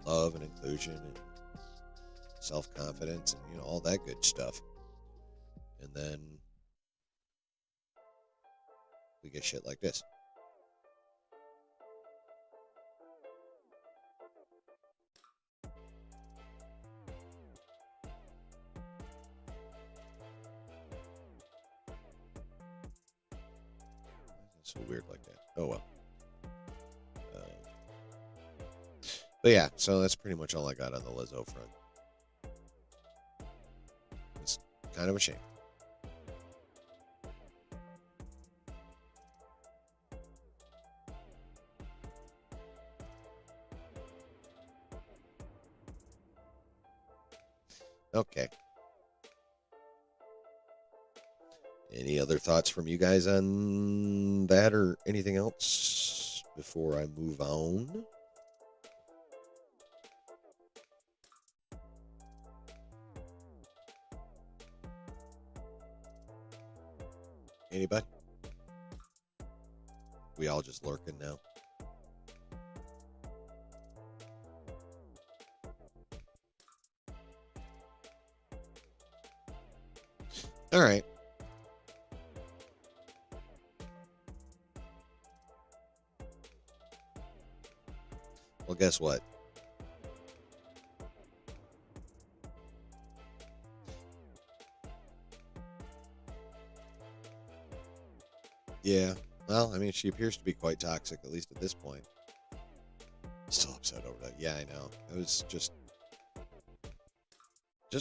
love and inclusion and self-confidence and, you know, all that good stuff. And then we get shit like this. So weird like that. Oh well. But yeah, so that's pretty much all I got on the Lizzo front. It's kind of a shame. Okay. Any other thoughts from you guys on that or anything else before I move on? Anybody? We all just lurking now. All right. Well, guess what? Yeah. Well, I mean, she appears to be quite toxic, at least at this point. Still upset over that. Yeah, I know. It was just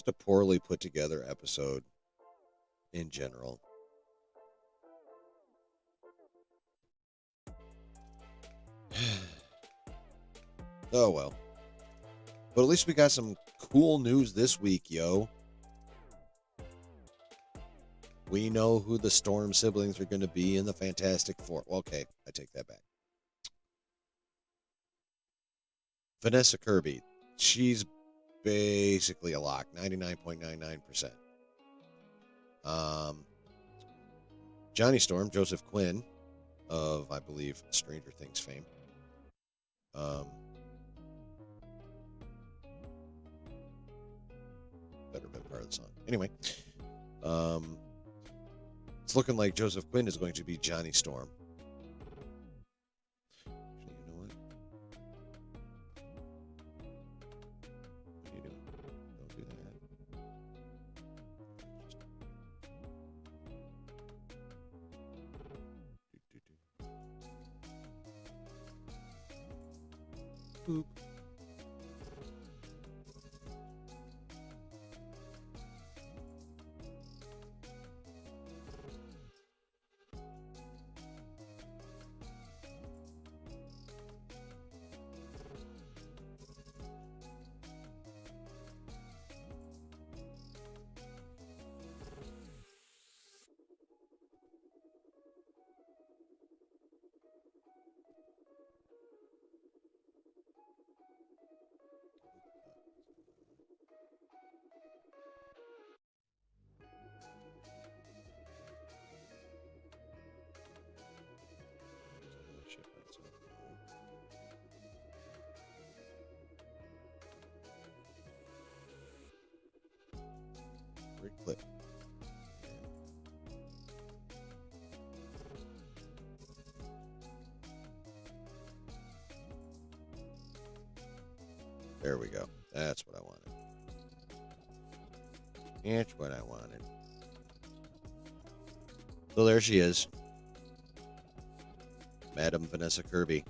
a poorly put together episode in general. Oh well. But at least we got some cool news this week, yo. We know who the Storm siblings are going to be in the Fantastic Four. Well, okay, I take that back. Vanessa Kirby. She's basically a lock, 99.99%. Johnny Storm, Joseph Quinn of, I believe, Stranger Things fame. Better been part of the song. Anyway, it's looking like Joseph Quinn is going to be Johnny Storm. Actually, you know what? What are you doing? Don't do that. Boop. Right click. There we go. That's what I wanted. That's what I wanted. So there she is. Madam Vanessa Kirby.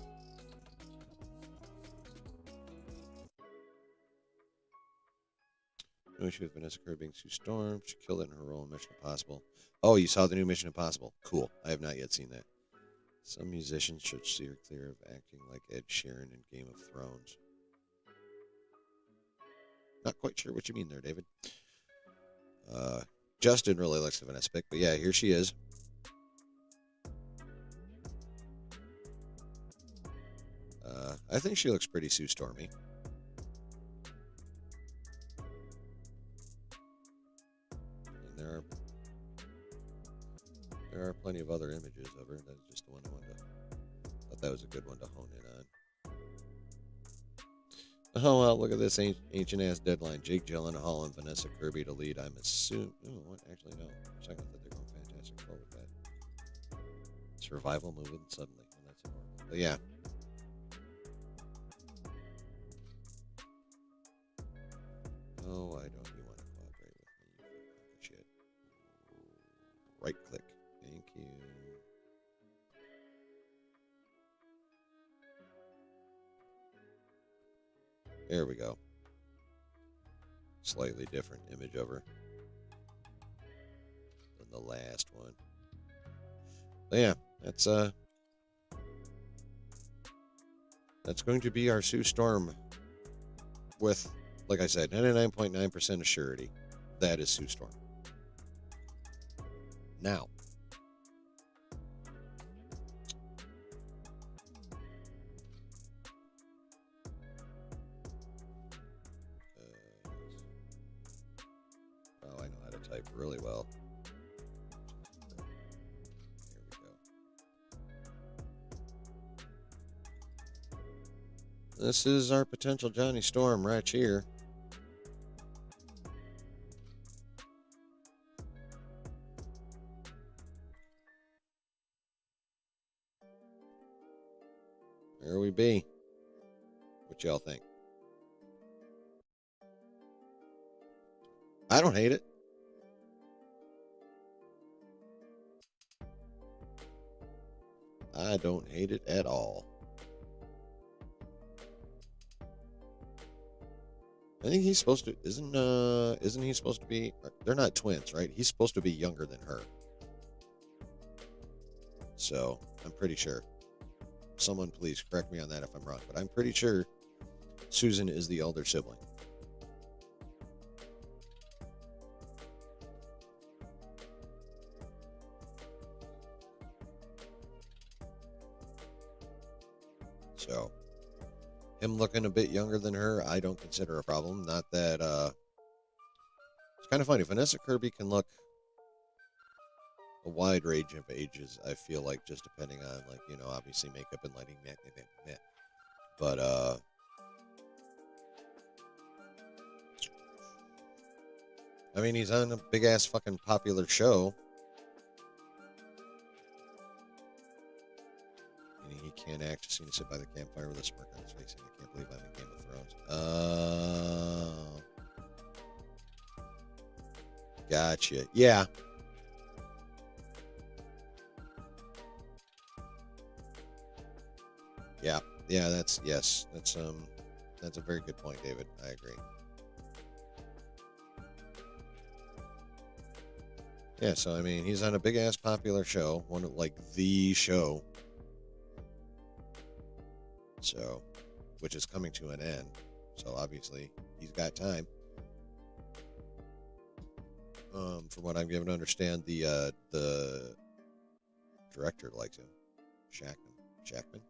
No issue with Vanessa Kirby being Sue Storm. She killed it in her role in Mission Impossible. Oh, you saw the new Mission Impossible. Cool. I have not yet seen that. Some musicians should steer clear of acting like Ed Sheeran in Game of Thrones. Not quite sure what you mean there, David. Justin really likes the Vanessa pick, but yeah, here she is. I think she looks pretty Sue Stormy. And there are plenty of other images of her. That's just the one I wanted to. Thought that was a good one to hone in on. Oh well, look at this ancient ass deadline. Jake Gyllenhaal and Vanessa Kirby to lead. I'm assuming. Oh, what? Actually, no. For a second, I thought they were going Fantastic Four with that. Survival moving suddenly. Well, that's important. But yeah. Oh, why don't you want to cooperate with me, you shit? Right click. Thank you. There we go. Slightly different image of her than the last one. But yeah, that's going to be our Sue Storm with, like I said, 99.9% of surety. That is Sue Storm. Now, oh, I know how to type really well. Here we go. This is our potential Johnny Storm right here. There we be. What y'all think? I don't hate it. I don't hate it at all. I think he's supposed to isn't he supposed to be, they're not twins, right? He's supposed to be younger than her. So, I'm pretty sure. Someone please correct me on that if I'm wrong, but I'm pretty sure Susan is the elder sibling. So, him looking a bit younger than her, I don't consider a problem. Not that, it's kind of funny. Vanessa Kirby can look a wide range of ages, I feel like, just depending on, like, you know, obviously makeup and lighting. But, I mean, he's on a big-ass fucking popular show. He can't act, just need to sit by the campfire with a smirk on his face. I can't believe I'm in Game of Thrones. Gotcha. Yeah. Yeah, that's a very good point, David. I agree. Yeah, so I mean, he's on a big-ass popular show, one of, like, the show. So, which is coming to an end. So obviously, he's got time. From what I'm given to understand, the director likes him. Shackman?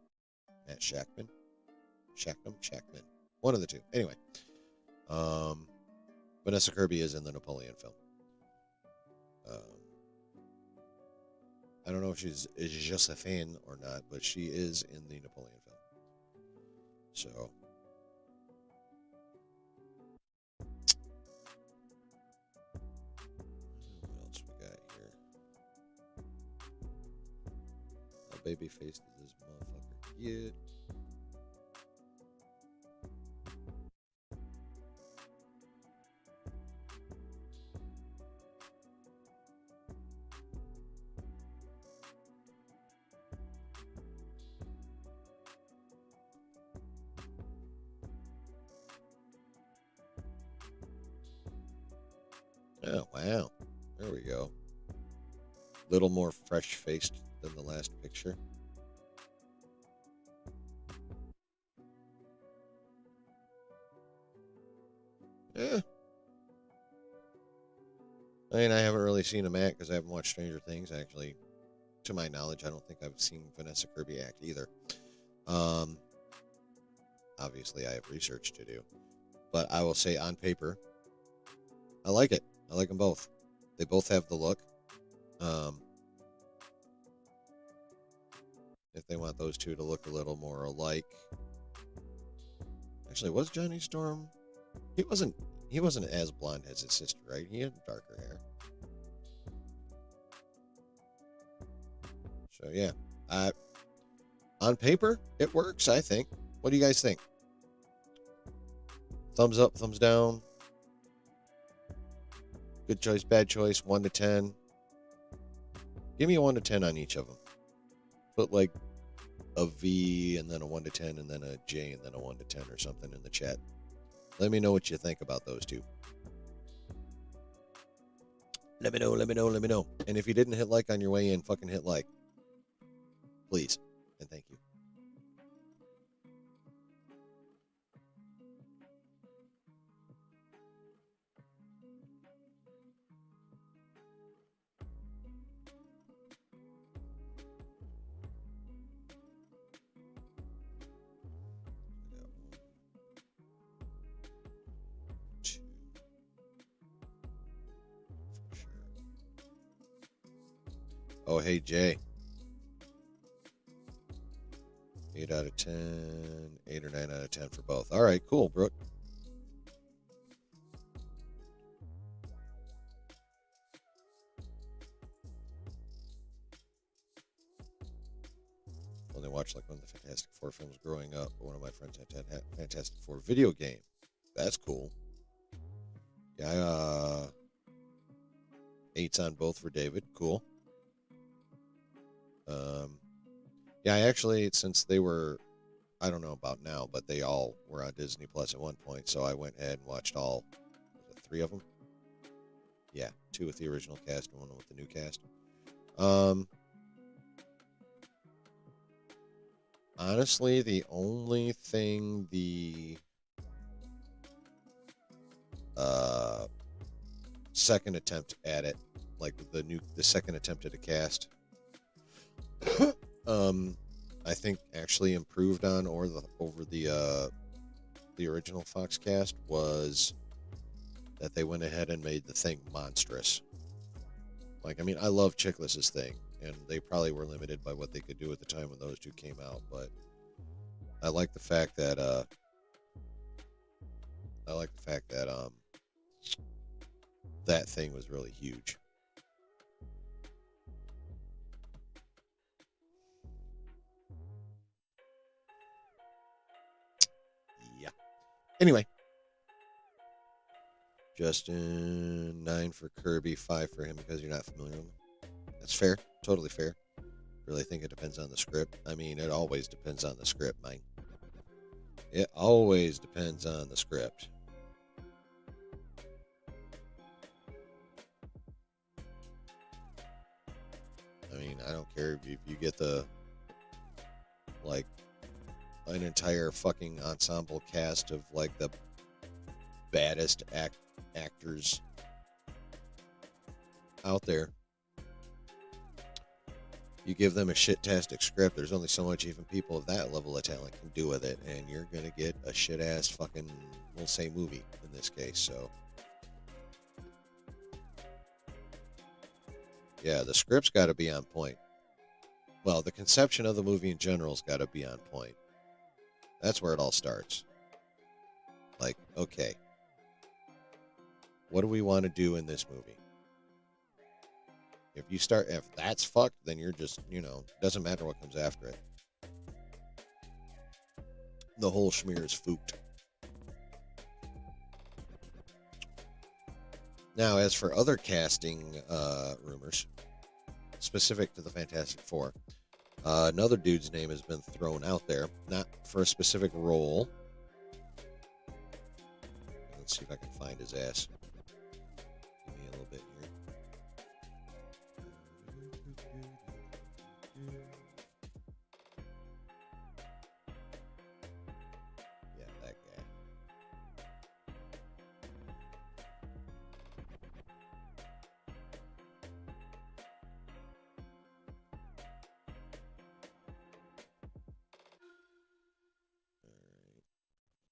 Matt Shackman? Shackman. One of the two. Anyway. Vanessa Kirby is in the Napoleon film. I don't know if she's Josephine or not, but she is in the Napoleon film. So, what else we got here? How baby faced does this motherfucker get? Oh, wow. There we go. Little more fresh-faced than the last picture. Yeah. I mean, I haven't really seen him act because I haven't watched Stranger Things. Actually, to my knowledge, I don't think I've seen Vanessa Kirby act either. Obviously, I have research to do. But I will say, on paper, I like it. I like them both. They both have the look. If they want those two to look a little more alike. Actually, was Johnny Storm? He wasn't as blonde as his sister, right? He had darker hair. So yeah, on paper it works. I think. What do you guys think? Thumbs up, thumbs down. Good choice, bad choice. 1 to 10. Give me a 1 to 10 on each of them. Put like a V and then a 1 to 10 and then a J and then a 1 to 10 or something in the chat. Let me know what you think about those two. Let me know. And if you didn't hit like on your way in, fucking hit like. Please. And thank you. Oh, hey, Jay. 8 out of 10. 8 or 9 out of 10 for both. All right, cool, Brooke. Only watched like one of the Fantastic Four films growing up. One of my friends had Fantastic Four video game. That's cool. Yeah, 8's on both for David. Cool. Yeah, I actually, since they were, I don't know about now, but they all were on Disney Plus at one point, so I went ahead and watched all, was it 3 of them? Yeah, 2 with the original cast and 1 with the new cast. Honestly, the only thing the second attempt at it, like the second attempt at a cast, I think actually improved on over the original Fox cast was that they went ahead and made the Thing monstrous. Like, I mean, I love Chiklis's Thing, and they probably were limited by what they could do at the time when those two came out, but I like the fact that that Thing was really huge. Yeah. Anyway, Justin, 9 for Kirby, 5 for him because you're not familiar with him. That's fair. Totally fair. Really think it depends on the script. I mean, it always depends on the script, man. It always depends on the script. I mean, I don't care if you get the, like, an entire fucking ensemble cast of, like, the baddest actors out there. You give them a shit-tastic script, there's only so much even people of that level of talent can do with it, and you're gonna get a shit-ass fucking, we'll say, movie in this case, so. Yeah, the script's got to be on point. Well, the conception of the movie in general's got to be on point. That's where it all starts. Like, okay, what do we want to do in this movie? If that's fucked, then you're just, doesn't matter what comes after it. The whole schmear is fooked. Now, as for other casting rumors, specific to the Fantastic Four, another dude's name has been thrown out there, not for a specific role. Let's see if I can find his ass. Give me a little bit here. Yeah, that guy.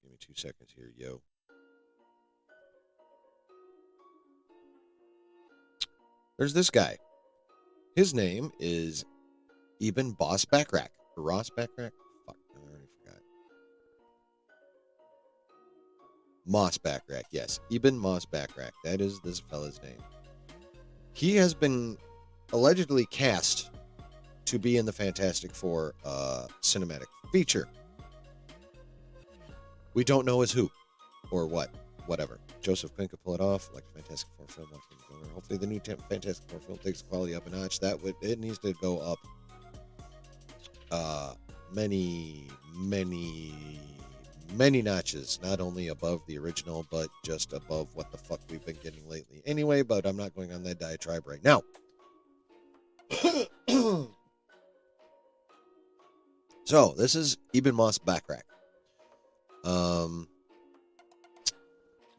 Give me 2 seconds here, yo. There's this guy. His name is Eben Boss Backrack. Ross Backrack? Fuck, I already forgot. Moss Backrack, yes. Eben Moss Backrack. That is this fella's name. He has been allegedly cast to be in the Fantastic Four cinematic feature. We don't know as who or what, whatever. Joseph Quinn could pull it off, like a Fantastic Four film. Hopefully, the new Fantastic Four film takes the quality up a notch. It needs to go up many notches, not only above the original, but just above what the fuck we've been getting lately. Anyway, but I'm not going on that diatribe right now. So this is Eben Moss Backrack.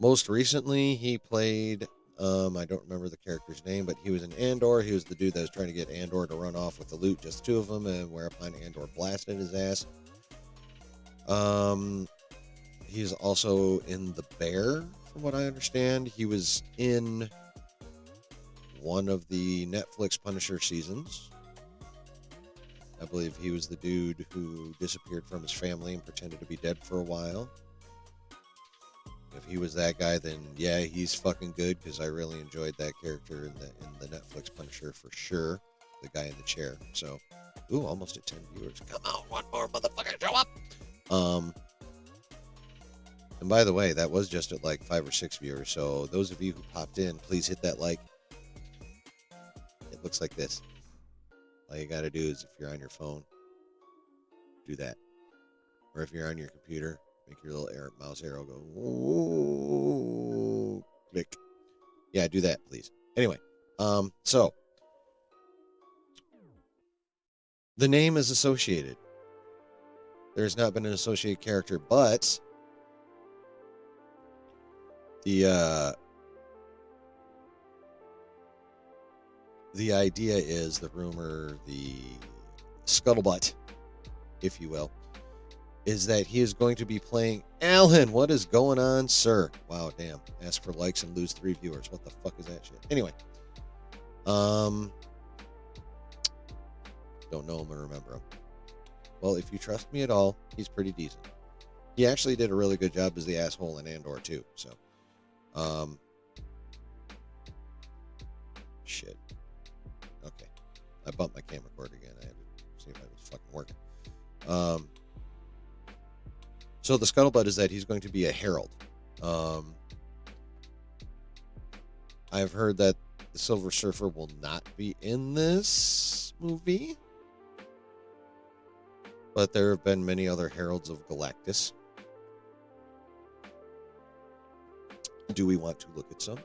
Most recently, he played, I don't remember the character's name, but he was in Andor. He was the dude that was trying to get Andor to run off with the loot, just 2 of them, and whereupon Andor blasted his ass. He's also in The Bear, from what I understand. He was in one of the Netflix Punisher seasons. I believe he was the dude who disappeared from his family and pretended to be dead for a while. If he was that guy, then yeah, he's fucking good, because I really enjoyed that character in the Netflix Punisher for sure. The guy in the chair. So, ooh, almost at 10 viewers. Come on, one more motherfucker, show up! And by the way, that was just at like 5 or 6 viewers. So those of you who popped in, please hit that like. It looks like this. All you gotta do is, if you're on your phone, do that. Or if you're on your computer, make your little mouse arrow go, ooh, click. Yeah, do that, please. Anyway, so the name is associated. There's not been an associated character, but the idea is, the rumor, the scuttlebutt, if you will, is that he is going to be playing Alan. What is going on, sir? Wow, damn. Ask for likes and lose 3 viewers. What the fuck is that shit? Anyway. Don't know him or remember him. Well, if you trust me at all, he's pretty decent. He actually did a really good job as the asshole in Andor, too. So, shit. Okay. I bumped my camera cord again. I had to see if it was fucking working. So the scuttlebutt is that he's going to be a herald. I've heard that the Silver Surfer will not be in this movie, but there have been many other heralds of Galactus. Do we want to look at some?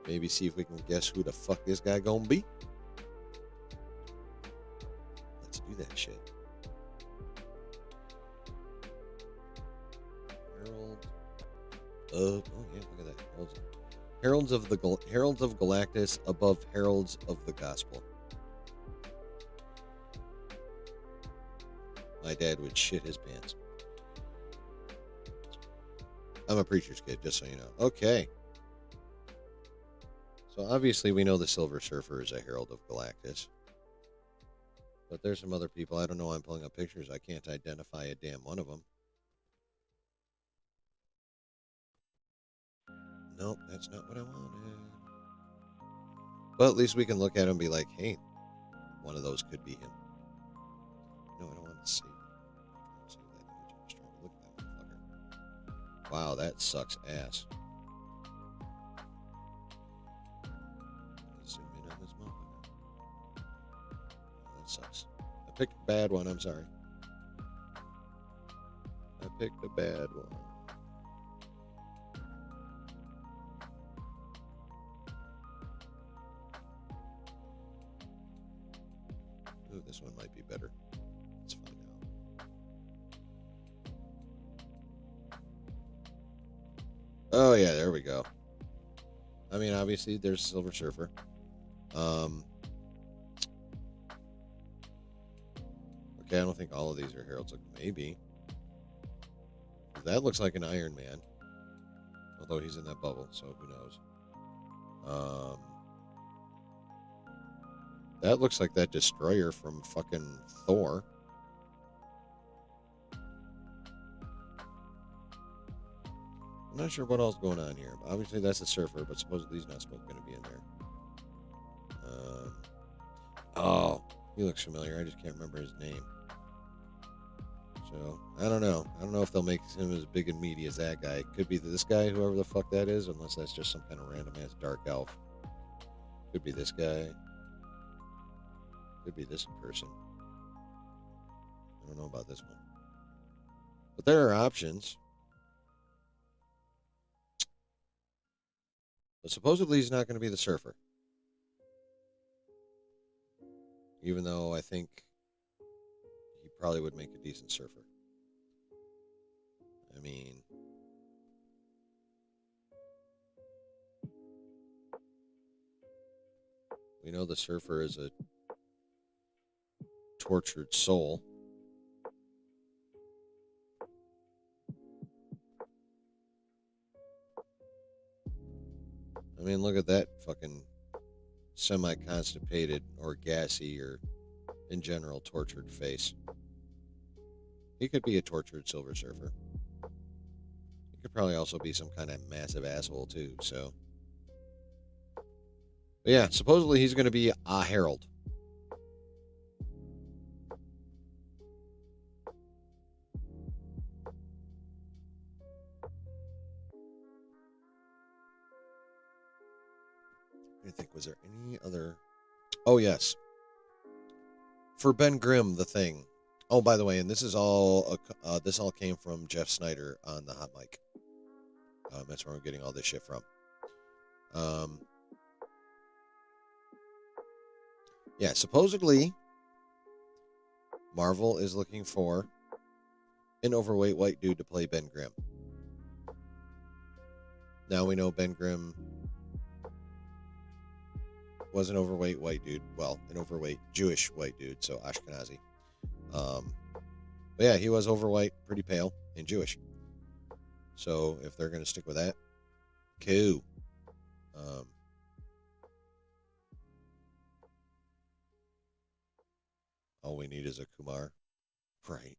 Maybe see if we can guess who the fuck this guy gonna be? Let's do that shit. Herald of... Oh yeah, look at that. Heralds of Galactus above Heralds of the Gospel. My dad would shit his pants. I'm a preacher's kid, just so you know. Okay. So obviously we know the Silver Surfer is a Herald of Galactus. But there's some other people. I don't know why I'm pulling up pictures. I can't identify a damn one of them. Nope, that's not what I wanted. But at least we can look at him and be like, hey, one of those could be him. No, I don't want to save that image. I'm just trying to look at that motherfucker. Wow, that sucks ass. Zoom in on this motherfucker. Oh, that sucks. I picked a bad one, I'm sorry. I picked a bad one. Ooh, this one might be better. Let's find out. Oh yeah, there we go. I mean, obviously there's Silver Surfer. Okay, I don't think all of these are heralds. Like, maybe. That looks like an Iron Man. Although he's in that bubble, so who knows. That looks like that Destroyer from fucking Thor. I'm not sure what else is going on here. Obviously, that's a Surfer, but supposedly he's not going to be in there. Oh, he looks familiar. I just can't remember his name. So, I don't know. I don't know if they'll make him as big and meaty as that guy. It could be this guy, whoever the fuck that is, unless that's just some kind of random-ass dark elf. Could be this guy. Could be this person. I don't know about this one. But there are options. But supposedly he's not going to be the Surfer. Even though I think he probably would make a decent Surfer. I mean... we know the Surfer is a tortured soul. I mean, look at that fucking semi-constipated or gassy or in general tortured face. He could be a tortured Silver Surfer. He could probably also be some kind of massive asshole too. So, but yeah, supposedly he's going to be a Herald. I think, was there any other? Oh yes, for Ben Grimm, the Thing. Oh, by the way, and this all came from Jeff Snyder on the hot mic. That's where I'm getting all this shit from. Yeah, supposedly Marvel is looking for an overweight white dude to play Ben Grimm. Now we know Ben Grimm was an overweight white dude. Well, an overweight Jewish white dude, so Ashkenazi. But yeah, he was overweight, pretty pale, and Jewish. So if they're going to stick with that, cool. All we need is a Kumar. Right.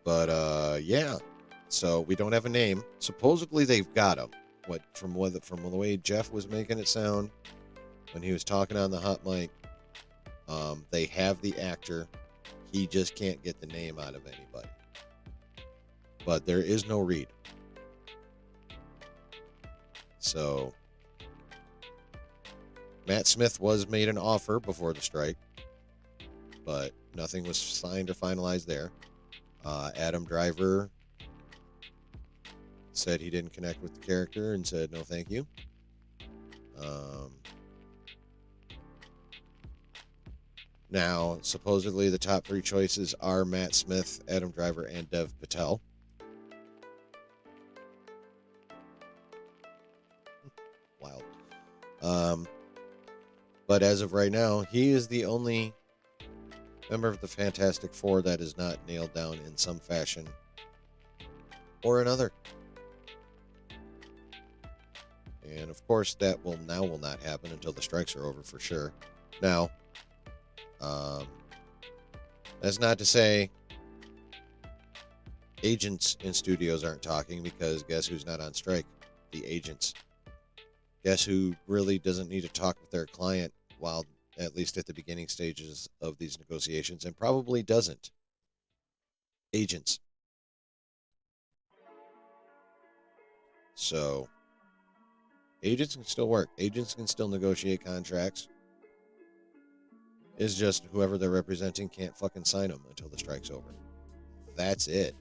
But yeah. So we don't have a name. Supposedly they've got him. From the way Jeff was making it sound when he was talking on the hot mic, they have the actor. He just can't get the name out of anybody. But there is no Reed. So Matt Smith was made an offer before the strike, but nothing was signed or finalized there. Adam Driver said he didn't connect with the character and said no thank you. Now, supposedly the top 3 choices are Matt Smith, Adam Driver, and Dev Patel. Wild. But as of right now, he is the only member of the Fantastic Four that is not nailed down in some fashion or another. And of course, that will not happen until the strikes are over for sure. Now, that's not to say agents in studios aren't talking, because guess who's not on strike? The agents. Guess who really doesn't need to talk with their client while, at least at the beginning stages of these negotiations, and probably doesn't? Agents. So, agents can still work. Agents can still negotiate contracts. It's just whoever they're representing can't fucking sign them until the strike's over. That's it.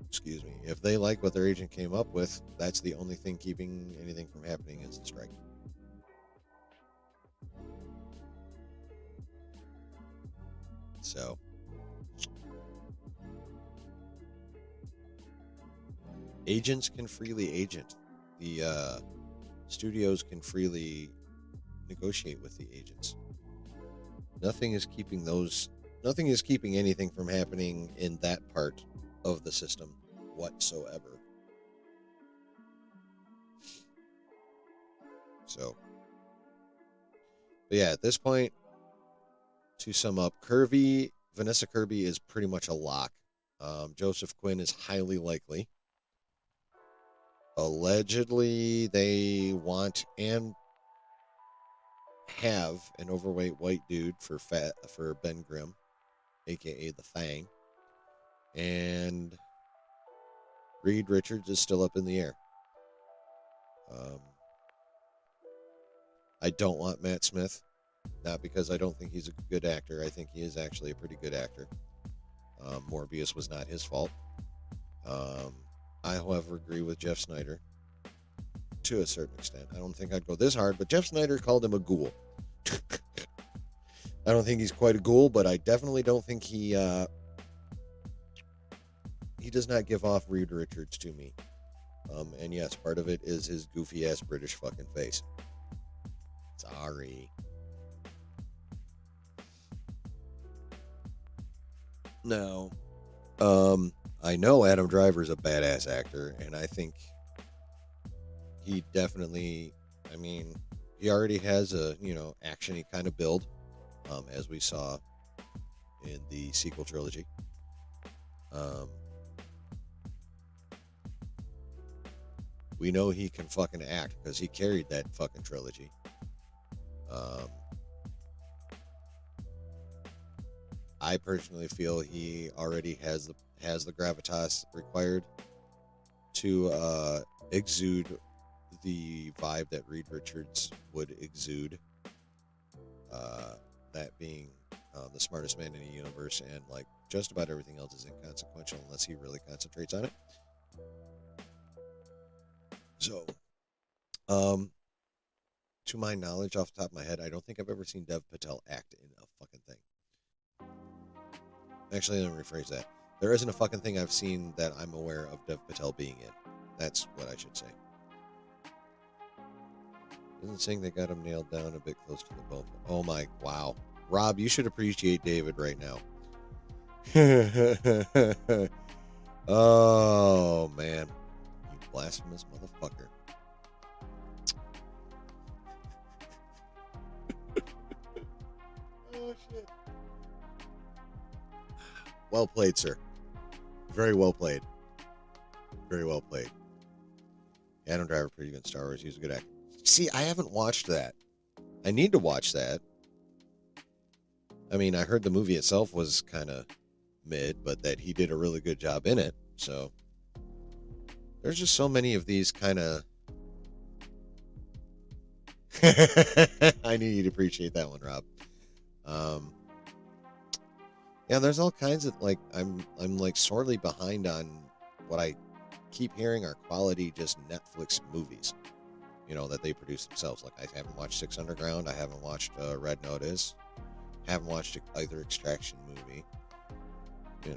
Excuse me. If they like what their agent came up with, that's the only thing keeping anything from happening is the strike. So, agents can freely agent. The studios can freely negotiate with the agents. Nothing is keeping anything from happening in that part of the system whatsoever. So, but yeah, at this point, to sum up, Vanessa Kirby is pretty much a lock. Joseph Quinn is highly likely. Allegedly, they want and have an overweight white dude for Ben Grimm, aka the Fang, and Reed Richards is still up in the air. I don't want Matt Smith, not because I don't think he's a good actor. I think he is actually a pretty good actor. Morbius was not his fault. I, however, agree with Jeff Snyder to a certain extent. I don't think I'd go this hard, but Jeff Snyder called him a ghoul. I don't think he's quite a ghoul, but I definitely don't think he does not give off Reed Richards to me. And yes, part of it is his goofy ass British fucking face. Sorry. Now, I know Adam Driver's a badass actor, and I think he definitely, I mean, he already has a, action-y kind of build, as we saw in the sequel trilogy. Um, we know he can fucking act because he carried that fucking trilogy. I personally feel he already has the gravitas required to exude the vibe that Reed Richards would exude. That being the smartest man in the universe, and like just about everything else is inconsequential unless he really concentrates on it. So, to my knowledge, off the top of my head, I don't think I've ever seen Dev Patel act in a fucking thing. Actually, let me rephrase that. There isn't a fucking thing I've seen that I'm aware of Dev Patel being in. That's what I should say. Isn't saying they got him nailed down a bit close to the bone. Oh my, wow. Rob, you should appreciate David right now. Oh, man. You blasphemous motherfucker. Oh, shit. Well played, sir. Very well played. Very well played. Adam Driver, pretty good in Star Wars. He was a good actor. See, I haven't watched that. I need to watch that. I mean, I heard the movie itself was kind of mid, but that he did a really good job in it. So there's just so many of these kind of. I knew you'd appreciate that one, Rob. Yeah, there's all kinds of like I'm like sorely behind on what I keep hearing are quality just Netflix movies. That they produce themselves. Like, I haven't watched Six Underground. I haven't watched Red Notice. Haven't watched either Extraction movie. Good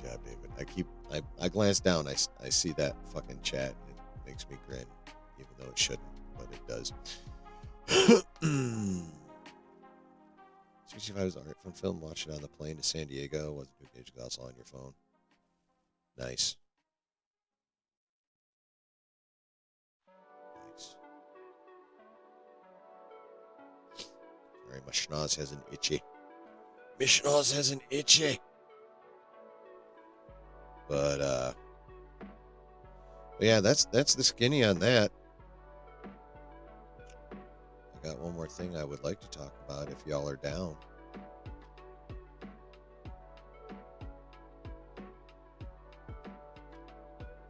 job, David. I glance down. I see that fucking chat. And it makes me grin, even though it shouldn't, but it does. 65 is art from film. Watch it on the plane to San Diego. Wasn't too engaged. That's all on your phone. Nice. Nice. All right, my schnoz has an itchy. My schnoz has an itchy. But yeah, that's the skinny on that. I got one more thing I would like to talk about if y'all are down.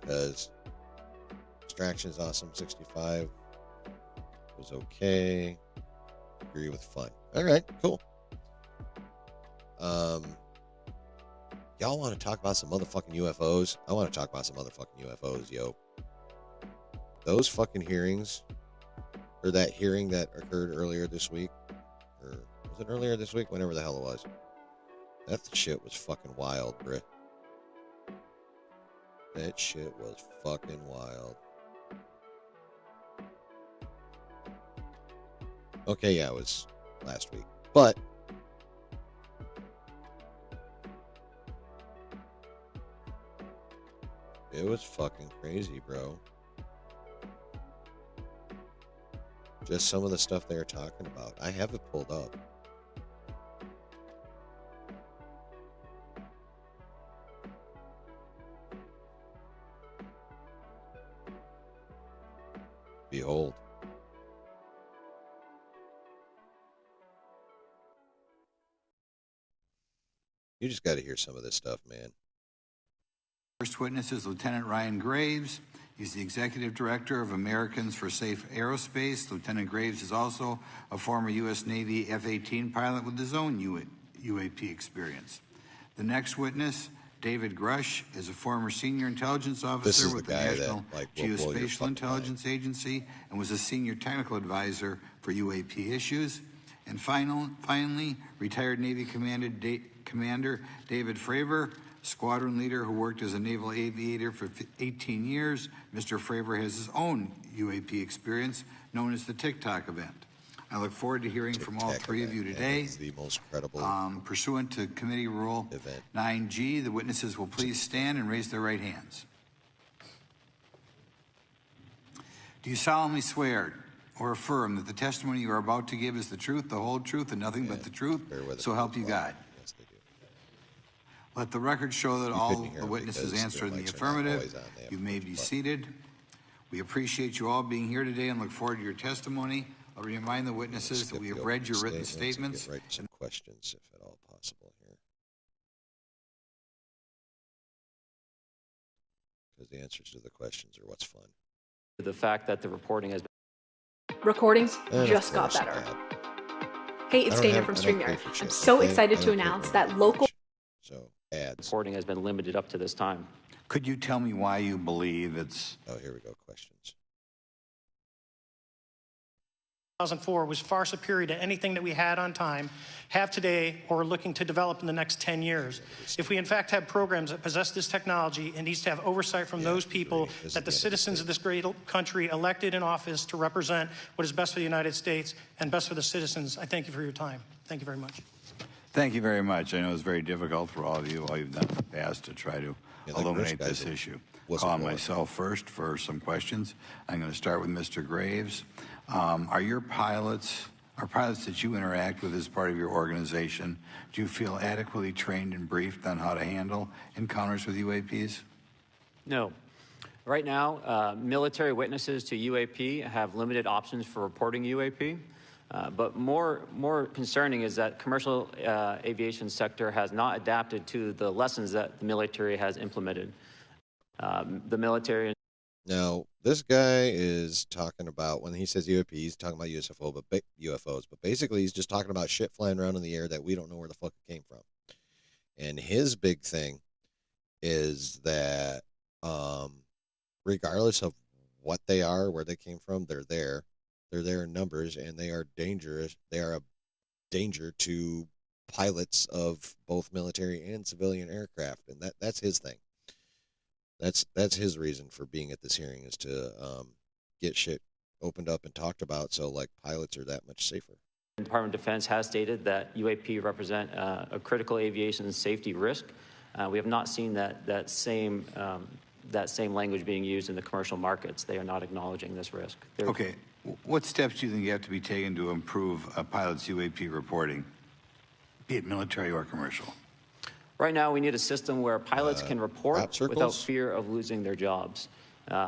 Because Extraction is awesome. 65 was okay. Agree with fun. All right, cool. Y'all want to talk about some motherfucking UFOs? I want to talk about some motherfucking UFOs, yo. Those fucking hearings, or that hearing that occurred earlier this week, or was it earlier this week? Whenever the hell it was. That shit was fucking wild, bruh. That shit was fucking wild. Okay, yeah, it was last week. But it was fucking crazy, bro. Just some of the stuff they were talking about. I have it pulled up. Behold. You just got to hear some of this stuff, man. First witness is Lieutenant Ryan Graves. He's the executive director of Americans for Safe Aerospace. Lieutenant Graves is also a former U.S. Navy F-18 pilot with his own UAP experience. The next witness, David Grush, is a former senior intelligence officer with the National Geospatial Intelligence Agency and was a senior technical advisor for UAP issues. And finally, retired Navy Commander David Fravor, squadron leader who worked as a naval aviator for 18 years. Mr. Fravor has his own UAP experience known as the TikTok event. I look forward to hearing from all three of you today. It's the most credible Pursuant to Committee Rule event. 9G, the witnesses will please stand and raise their right hands. Do you solemnly swear or affirm that the testimony you are about to give is the truth, the whole truth, and nothing but the truth, so help you God? Yes, they do. Let the record show that all couldn't hear the them witnesses because answered in their the mics are not always affirmative. on. They have You to may push be a button. seated. We appreciate you all being here today and look forward to your testimony. I'll remind the witnesses that Skip we the have read your opening written statements statements. and get right to some questions, if at all possible here. Because the answers to the questions are what's fun. The fact that the reporting has Recordings And of just got course, better. ad. Hey, I it's don't Dana have- from I don't pay StreamYard. for shit, I'm so okay? excited I to don't pay announce for that anything. local So, ads. reporting has been limited up to this time. Could you tell me why you believe it's... Oh, here we go, questions. 2004 was far superior to anything that we had on time, have today, or are looking to develop in the next 10 years. If we in fact have programs that possess this technology, it needs to have oversight from those people This is that the the end of the citizens of this great country elected in office to represent what is best for the United States and best for the citizens. I thank you for your time. Thank you very much. Thank you very much. I know it's very difficult for all of you, all you've done in the past to try to Yeah, like illuminate most guys this that issue. wasn't Call born. myself first for some questions. I'm going to start with Mr. Graves. Are pilots that you interact with as part of your organization, do you feel adequately trained and briefed on how to handle encounters with UAPs? No. Right now, military witnesses to UAP have limited options for reporting UAP. But more concerning is that commercial aviation sector has not adapted to the lessons that the military has implemented. The military... Now, this guy is talking about, when he says UAP, he's talking about UFOs, but basically he's just talking about shit flying around in the air that we don't know where the fuck it came from. And his big thing is that regardless of what they are, where they came from, they're there. They're there in numbers, and they are dangerous. They are a danger to pilots of both military and civilian aircraft, and that's his thing. That's his reason for being at this hearing, is to get shit opened up and talked about, so like pilots are that much safer. The Department of Defense has stated that UAP represent a critical aviation safety risk. We have not seen that same language being used in the commercial markets. They are not acknowledging this risk. Okay. What steps do you think you have to be taken to improve a pilot's UAP reporting, be it military or commercial? Right now, we need a system where pilots can report circles? without fear of losing their jobs.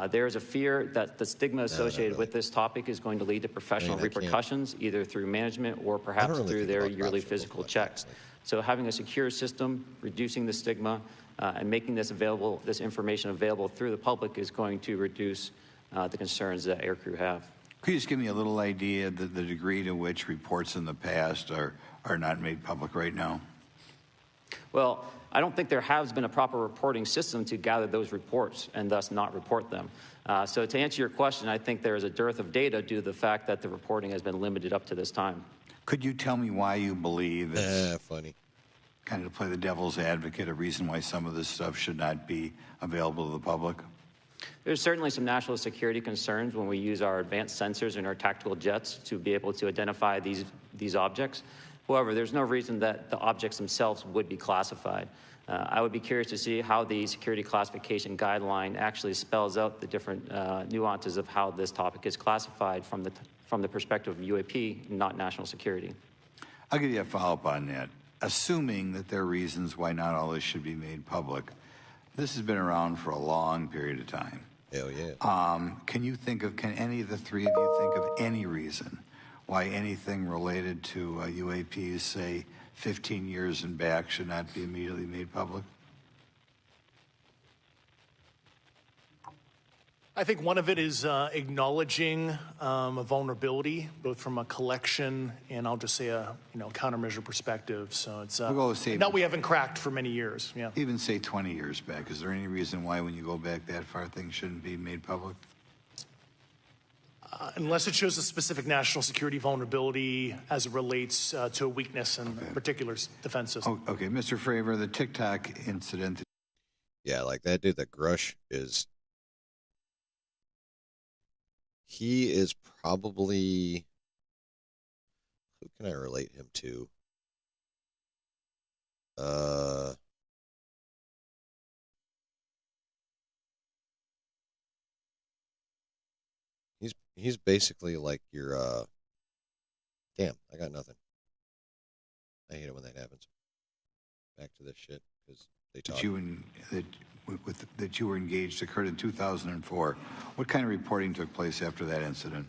There is a fear that the stigma associated with this topic is going to lead to professional I can't- repercussions, either through management or perhaps really through think their about yearly crop circles physical like checks. that. So having a secure system, reducing the stigma, and making this information available through the public is going to reduce the concerns that aircrew have. Could you just give me a little idea of the degree to which reports in the past are not made public right now? Well, I don't think there has been a proper reporting system to gather those reports and thus not report them. So to answer your question, I think there is a dearth of data due to the fact that the reporting has been limited up to this time. Could you tell me why you believe it's Funny. kind of to play the devil's advocate, a reason why some of this stuff should not be available to the public? There's certainly some national security concerns when we use our advanced sensors in our tactical jets to be able to identify these objects. However, there's no reason that the objects themselves would be classified. I would be curious to see how the security classification guideline actually spells out the different nuances of how this topic is classified from the perspective of UAP, not national security. I'll give you a follow-up on that. Assuming that there are reasons why not all this should be made public, this has been around for a long period of time. Hell yeah. Can any of the three of you think of any reason why anything related to UAPs, say 15 years and back, should not be immediately made public? I think one of it is acknowledging a vulnerability, both from a collection and I'll just say a countermeasure perspective. So it's We'll go with say- that we haven't cracked for many years. Yeah. Even say 20 years back. Is there any reason why when you go back that far things shouldn't be made public? Unless it shows a specific national security vulnerability as it relates to a weakness in a particular defense system. Okay, Mr. Fravor, the TikTok incident. Yeah, like that dude, that Grush he is probably Who can I relate him to? He's basically like your damn, I got nothing. I hate it when that happens. Back to this shit because they talk. That you were engaged occurred in 2004. What kind of reporting took place after that incident?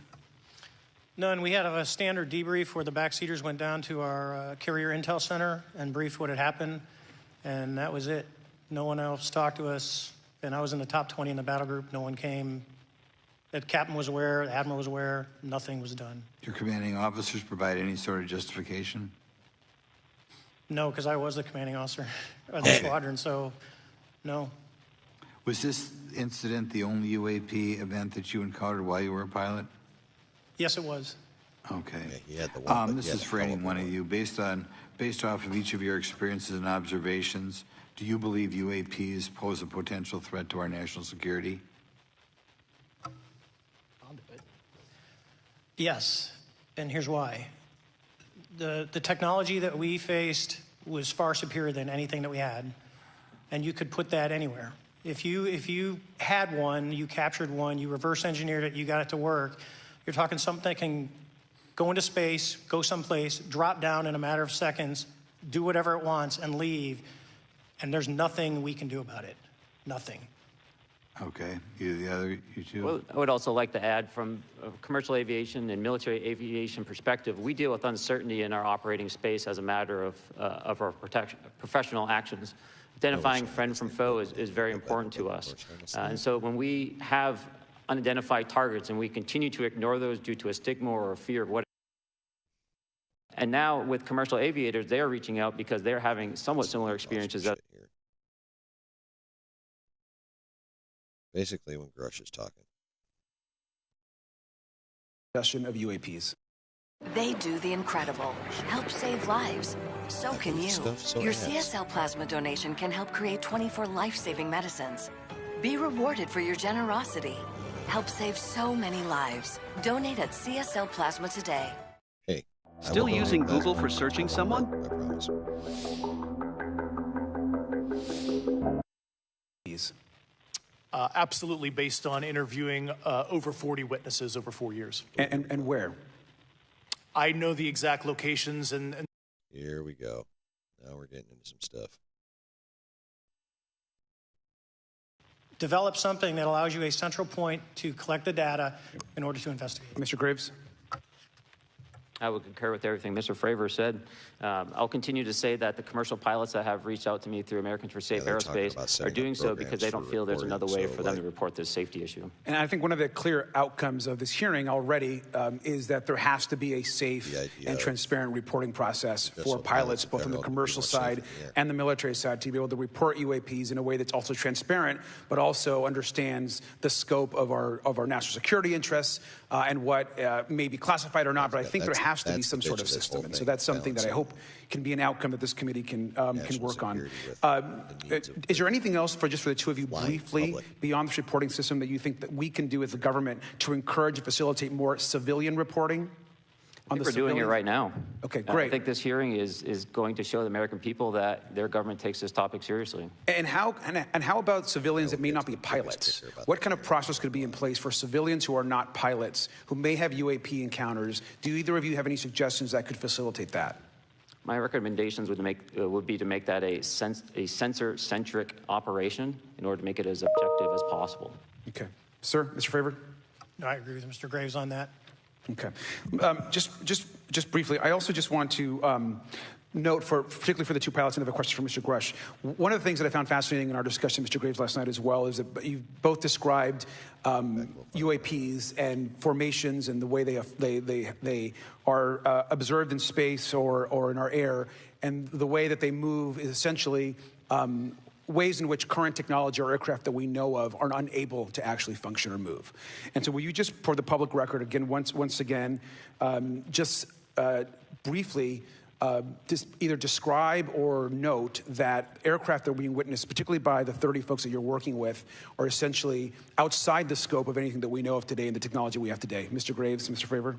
None. We had a standard debrief where the backseaters went down to our carrier intel center and briefed what had happened, and that was it. No one else talked to us, and I was in the top 20 in the battle group. No one came. The captain was aware, the admiral was aware, nothing was done. Your commanding officers provide any sort of justification? No, because I was the commanding officer of the squadron, so no. Was this incident the only UAP event that you encountered while you were a pilot? Yes, it was. Okay. Yeah, he had the one. But This is for any one of you. Based off of each of your experiences and observations, do you believe UAPs pose a potential threat to our national security? Yes, and here's why. The technology that we faced was far superior than anything that we had, and you could put that anywhere. If you had one, you captured one, you reverse engineered it, you got it to work, you're talking something that can go into space, go someplace, drop down in a matter of seconds, do whatever it wants, and leave, and there's nothing we can do about it. Nothing. Okay. You two? Well, I would also like to add, from a commercial aviation and military aviation perspective, we deal with uncertainty in our operating space as a matter of our professional actions. Identifying friend from foe is very important to us. And so when we have unidentified targets and we continue to ignore those due to a stigma or a fear of what. And now with commercial aviators, they are reaching out because they're having somewhat similar experiences. Basically, when Grush is talking. Suggestion of UAPs. They do the incredible, help save lives. So can you. Your CSL plasma donation can help create 24 life-saving medicines. Be rewarded for your generosity. Help save so many lives. Donate at CSL Plasma today. Hey. Still using Google for searching someone? I promise. Absolutely, based on interviewing over 40 witnesses over 4 years. And where? I know the exact locations and Here we go. Now we're getting into some stuff. Develop something that allows you a central point to collect the data in order to investigate. Mr. Graves? I would concur with everything Mr. Fravor said. I'll continue to say that the commercial pilots that have reached out to me through Americans for Safe Aerospace are doing so because they don't feel there's another way for them to report this safety issue. And I think one of the clear outcomes of this hearing already is that there has to be a safe and transparent reporting process for pilots, both on the commercial side and the military side, to be able to report UAPs in a way that's also transparent, but also understands the scope of our national security interests and what may be classified or not. But I think there has to be some sort of system, and so that's something that I hope can be an outcome that this committee can work on. Is there anything else for the two of you briefly beyond this reporting system that you think that we can do as the government to encourage and facilitate more civilian reporting? I think we're doing it right now. Okay, great. I think this hearing is going to show the American people that their government takes this topic seriously. And how about civilians that may not be pilots? What kind of process could be in place for civilians who are not pilots, who may have UAP encounters? Do either of you have any suggestions that could facilitate that? My recommendations would be to make that a sensor-centric operation in order to make it as objective as possible. Okay. Sir, Mr. Fravor? No, I agree with Mr. Graves on that. Okay. Just briefly, I also just want to note, particularly for the two pilots, and I have a question for Mr. Grush. One of the things that I found fascinating in our discussion, Mr. Graves, last night as well, is that you both described UAPs and formations and the way they are observed in space or in our air, and the way that they move is essentially ways in which current technology or aircraft that we know of are unable to actually function or move. And so will you just, for the public record, again, once again, briefly either describe or note that aircraft that are being witnessed, particularly by the 30 folks that you're working with, are essentially outside the scope of anything that we know of today and the technology we have today. Mr. Graves, Mr. Fravor?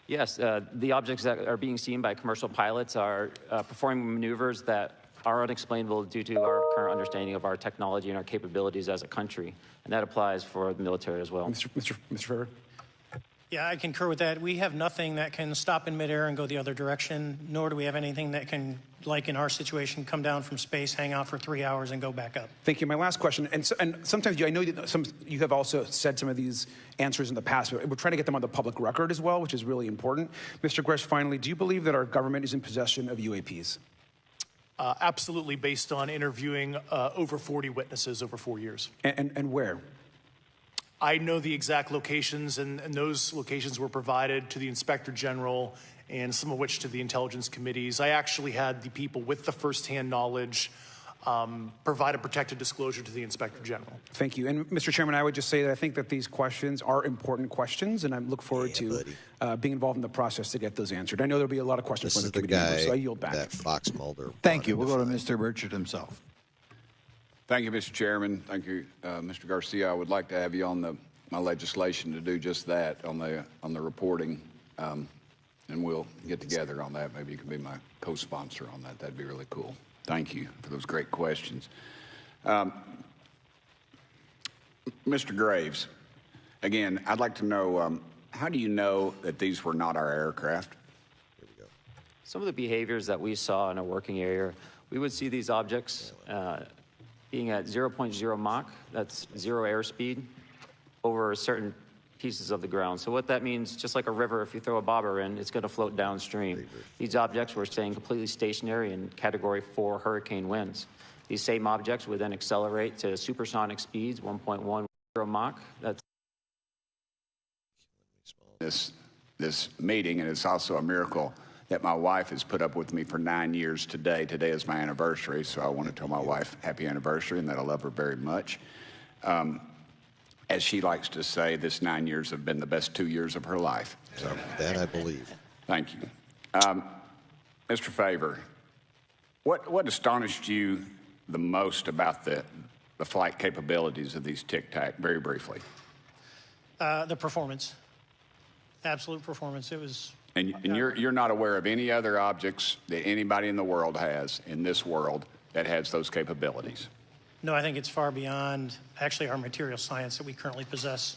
Yes, the objects that are being seen by commercial pilots are performing maneuvers that are unexplainable due to our current understanding of our technology and our capabilities as a country. And that applies for the military as well. Mr. Ferrer? Yeah, I concur with that. We have nothing that can stop in midair and go the other direction, nor do we have anything that can, like in our situation, come down from space, hang out for 3 hours, and go back up. Thank you. My last question, and sometimes I know that you have also said some of these answers in the past, but we're trying to get them on the public record as well, which is really important. Mr. Grush, finally, do you believe that our government is in possession of UAPs? Absolutely, based on interviewing over 40 witnesses over 4 years. And where? I know the exact locations, and those locations were provided to the Inspector General and some of which to the intelligence committees. I actually had the people with the firsthand knowledge provide a protected disclosure to the Inspector General. Thank you. And Mr. Chairman, I would just say that I think that these questions are important questions, and I look forward to being involved in the process to get those answered. I know there'll be a lot of questions from the committee members, so I yield back. That Fox Mulder. Thank you. We'll go to Mr. Burchett himself. Thank you, Mr. Chairman. Thank you, Mr. Garcia. I would like to have you on my legislation to do just that on the reporting, and we'll get together on that. Maybe you can be my co-sponsor on that. That'd be really cool. Thank you for those great questions. Mr. Graves, again, I'd like to know, how do you know that these were not our aircraft? Here we go. Some of the behaviors that we saw in a working area, we would see these objects being at 0.0 Mach, that's 0 airspeed, over certain pieces of the ground. So what that means, just like a river, if you throw a bobber in, it's going to float downstream. These objects were staying completely stationary in Category 4 hurricane winds. These same objects would then accelerate to supersonic speeds, 1.10 Mach. That's this meeting, and it's also a miracle that my wife has put up with me for 9 years today. Today is my anniversary, so I want to tell my wife happy anniversary and that I love her very much. As she likes to say, this 9 years have been the best 2 years of her life. So that I believe. Thank you. Mr. Favor, what astonished you the most about the flight capabilities of these Tic Tac, very briefly? The performance. Absolute performance. It was... And you're not aware of any other objects that anybody in the world has, in this world, that has those capabilities? No, I think it's far beyond actually our material science that we currently possess.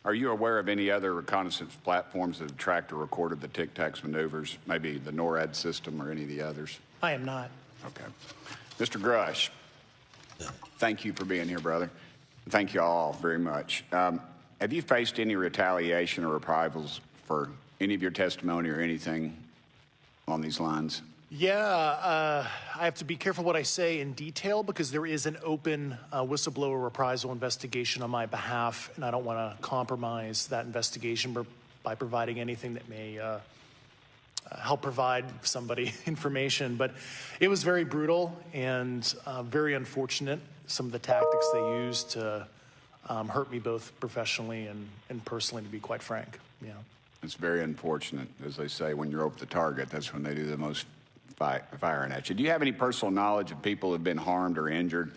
Are you aware of any other reconnaissance platforms that have tracked or recorded the Tic Tac's maneuvers, maybe the NORAD system or any of the others? I am not. Okay. Mr. Grush, thank you for being here, brother. Thank you all very much. Have you faced any retaliation or reprisals for any of your testimony or anything on these lines? Yeah, I have to be careful what I say in detail because there is an open whistleblower reprisal investigation on my behalf, and I don't want to compromise that investigation by providing anything that may help provide somebody information. But it was very brutal and very unfortunate, some of the tactics they used to hurt me both professionally and personally, to be quite frank. Yeah. It's very unfortunate. As they say, when you're over the target, that's when they do the most firing at you. Do you have any personal knowledge of people who have been harmed or injured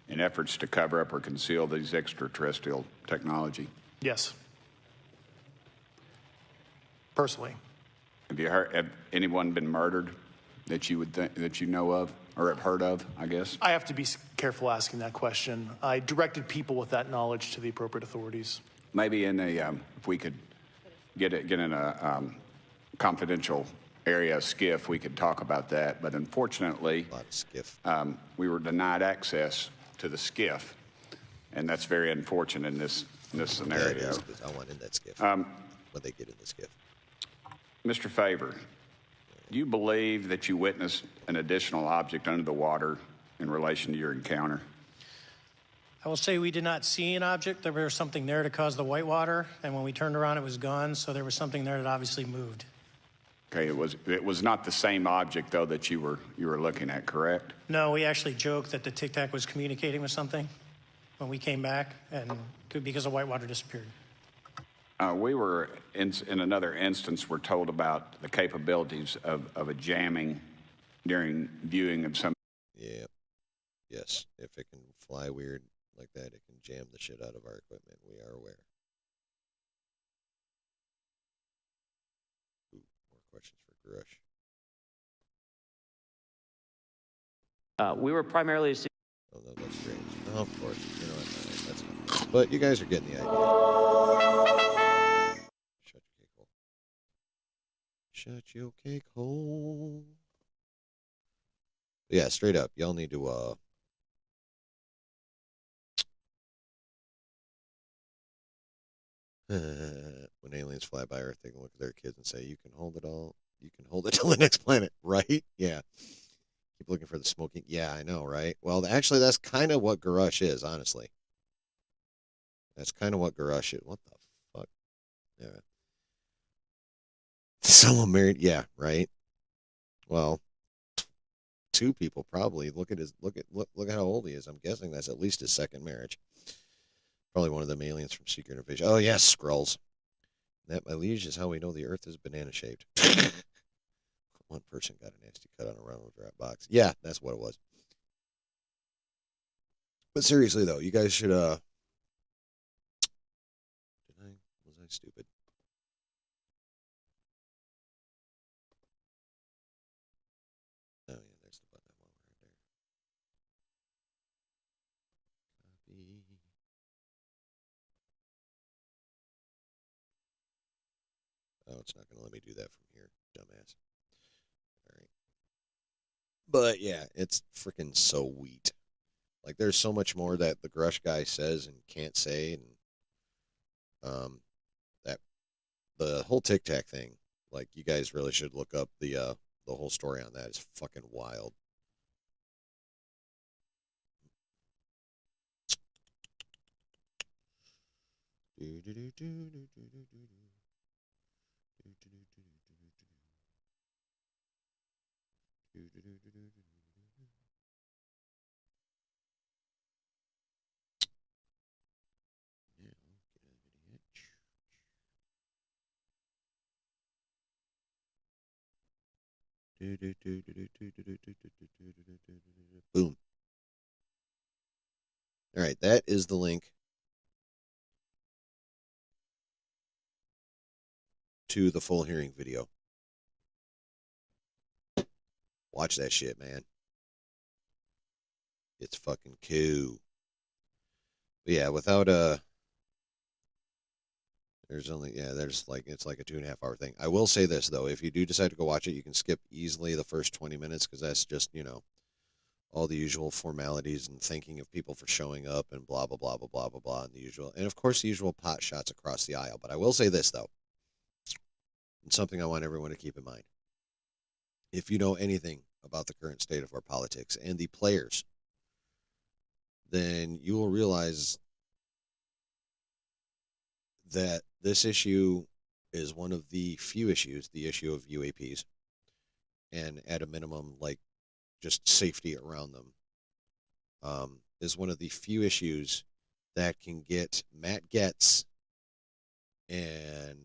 in efforts to cover up or conceal these extraterrestrial technology? Yes. Personally. Have anyone been murdered that you would think, that you know of or have heard of, I guess? I have to be careful asking that question. I directed people with that knowledge to the appropriate authorities. Maybe in a, if we could get in a confidential area, SCIF, we could talk about that. But unfortunately, we were denied access to the SCIF, and that's very unfortunate in this scenario. Yeah, I want in that SCIF when they get in the SCIF. Mr. Favor, do you believe that you witnessed an additional object under the water in relation to your encounter? I will say we did not see an object. There was something there to cause the whitewater, and when we turned around, it was gone. So there was something there that obviously moved. Okay, it was not the same object though that you were looking at, correct? No, we actually joked that the Tic Tac was communicating with something when we came back, and because the whitewater disappeared. We were in another instance. We're told about the capabilities of a jamming during viewing of some. Yeah. Yes. If it can fly weird like that, it can jam the shit out of our equipment. We are aware. questions for Grush. We were primarily... Oh, no, that's great. Oh, of course. You know what? That's not. But you guys are getting the idea. Shut your cake hole. Shut your cake hole. Yeah, straight up. Y'all need to, when aliens fly by Earth, they can look at their kids and say, you can hold it all. You can hold it till the next planet, right? Yeah. Keep looking for the smoking. Yeah, I know, right? Well, actually, that's kind of what Garrosh is, honestly. That's kind of what Garrosh is. What the fuck? Yeah. Someone married. Yeah, right. Well, two people probably. Look at how old he is. I'm guessing that's at least his second marriage. Probably one of them aliens from Secret Invasion. Oh yes, Skrulls. That, my liege, is how we know the Earth is banana shaped. One person got a nasty cut on a Ronald Drop box. Yeah, that's what it was. But seriously though, you guys should was I stupid? Oh yeah, there's the button I want right there. Copy. Oh, it's not gonna let me do that from here, dumbass. Alright. But yeah, it's freaking so wheat. Like, there's so much more that the Grush guy says and can't say, and that the whole Tic Tac thing. Like, you guys really should look up the whole story on that. It's fucking wild. Boom. All right, that is the link to the full hearing video. Watch that shit, man. It's fucking cool. But yeah, without there's like, it's like a 2.5 hour thing. I will say this though, if you do decide to go watch it, you can skip easily the first 20 minutes because that's just, you know, all the usual formalities and thanking of people for showing up and blah blah blah blah blah blah blah and the usual, and of course the usual pot shots across the aisle. But I will say this though, and something I want everyone to keep in mind. If you know anything about the current state of our politics and the players, then you will realize that this issue is one of the few issues, the issue of UAPs, and at a minimum, like, just safety around them, is one of the few issues that can get Matt Gaetz and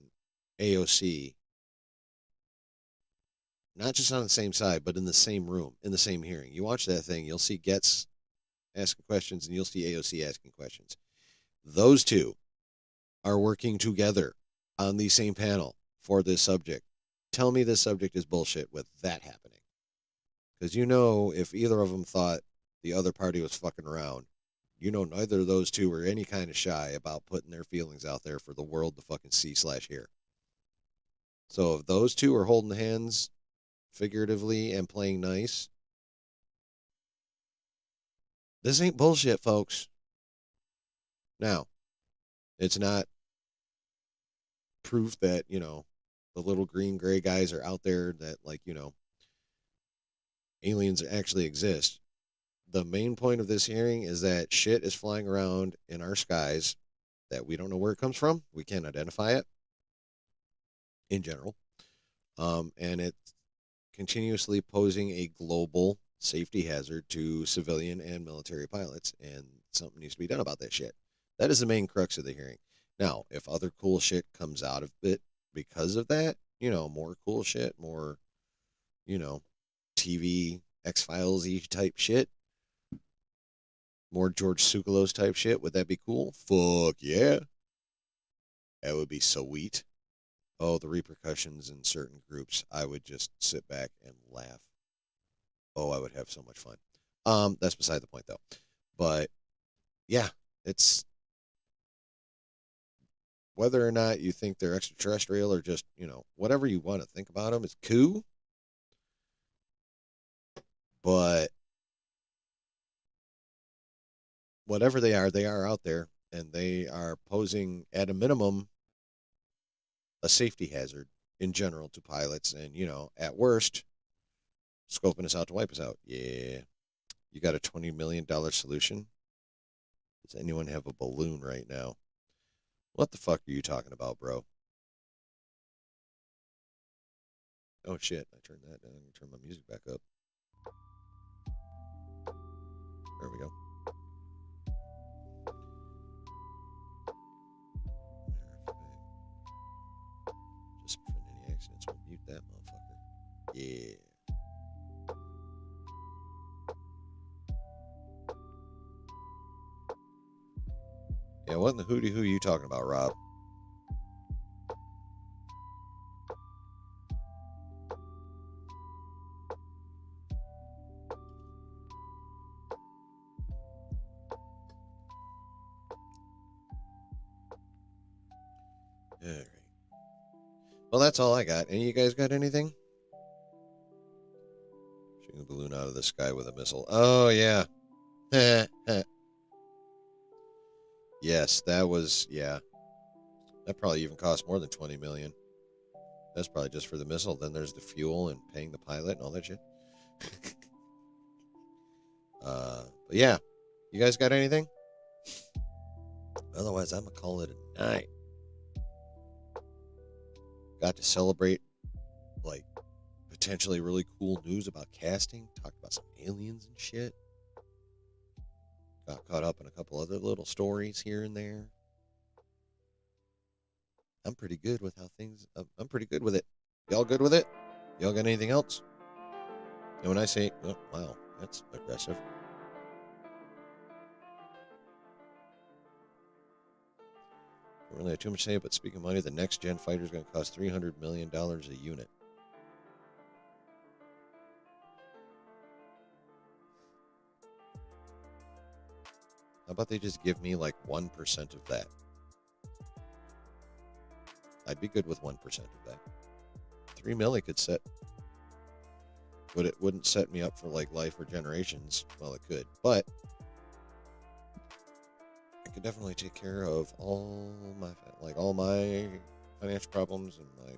AOC not just on the same side, but in the same room, in the same hearing. You watch that thing, you'll see Gaetz asking questions, and you'll see AOC asking questions. Those two are working together on the same panel for this subject. Tell me this subject is bullshit with that happening. Because you know, if either of them thought the other party was fucking around, you know neither of those two were any kind of shy about putting their feelings out there for the world to fucking see/hear. So if those two are holding hands figuratively and playing nice, this ain't bullshit, folks. Now, it's not proof that, you know, the little green gray guys are out there, that, like, you know, aliens actually exist. The main point of this hearing is that shit is flying around in our skies that we don't know where it comes from. We can't identify it in general. And it's continuously posing a global safety hazard to civilian and military pilots, and something needs to be done about that shit. That is the main crux of the hearing. Now, if other cool shit comes out of it because of that, you know, more cool shit, more, you know, TV X-Files-y type shit, more George Tsoukalos type shit, would that be cool? Fuck yeah. That would be sweet. oh, the repercussions in certain groups, I would just sit back and laugh. Oh, I would have so much fun. That's beside the point, though. But, yeah, it's whether or not you think they're extraterrestrial or just, whatever you want to think about them is cool. But whatever they are out there, and they are posing, at a minimum, a safety hazard in general to pilots. And, at worst, scoping us out to wipe us out. Yeah. You got a $20 million solution? Does anyone have a balloon right now? What the fuck are you talking about, bro? Oh, shit. I turned that down. I'm going to turn my music back up. There we go. Just for any accidents, we'll mute that motherfucker. Yeah. Yeah, what in the hootie who are you talking about, Rob? All right. Well, that's all I got. Any of you guys got anything? Shooting a balloon out of the sky with a missile. Oh, yeah. Yes, that was, yeah. That probably even cost more than $20 million. That's probably just for the missile. Then there's the fuel and paying the pilot and all that shit. But yeah, you guys got anything? Otherwise, I'm going to call it a night. Got to celebrate, like, potentially really cool news about casting. Talked about some aliens and shit. Got caught up in a couple other little stories here and there. I'm pretty good with I'm pretty good with it. Y'all good with it? Y'all got anything else? And when I say, oh, wow, that's aggressive. Don't really have too much to say, but speaking of money, the next gen fighter is going to cost $300 million a unit. How about they just give me like 1% of that? I'd be good with 1% of that. $3 million could set, but it wouldn't set me up for like life or generations. Well, it could, but I could definitely take care of all my financial problems and my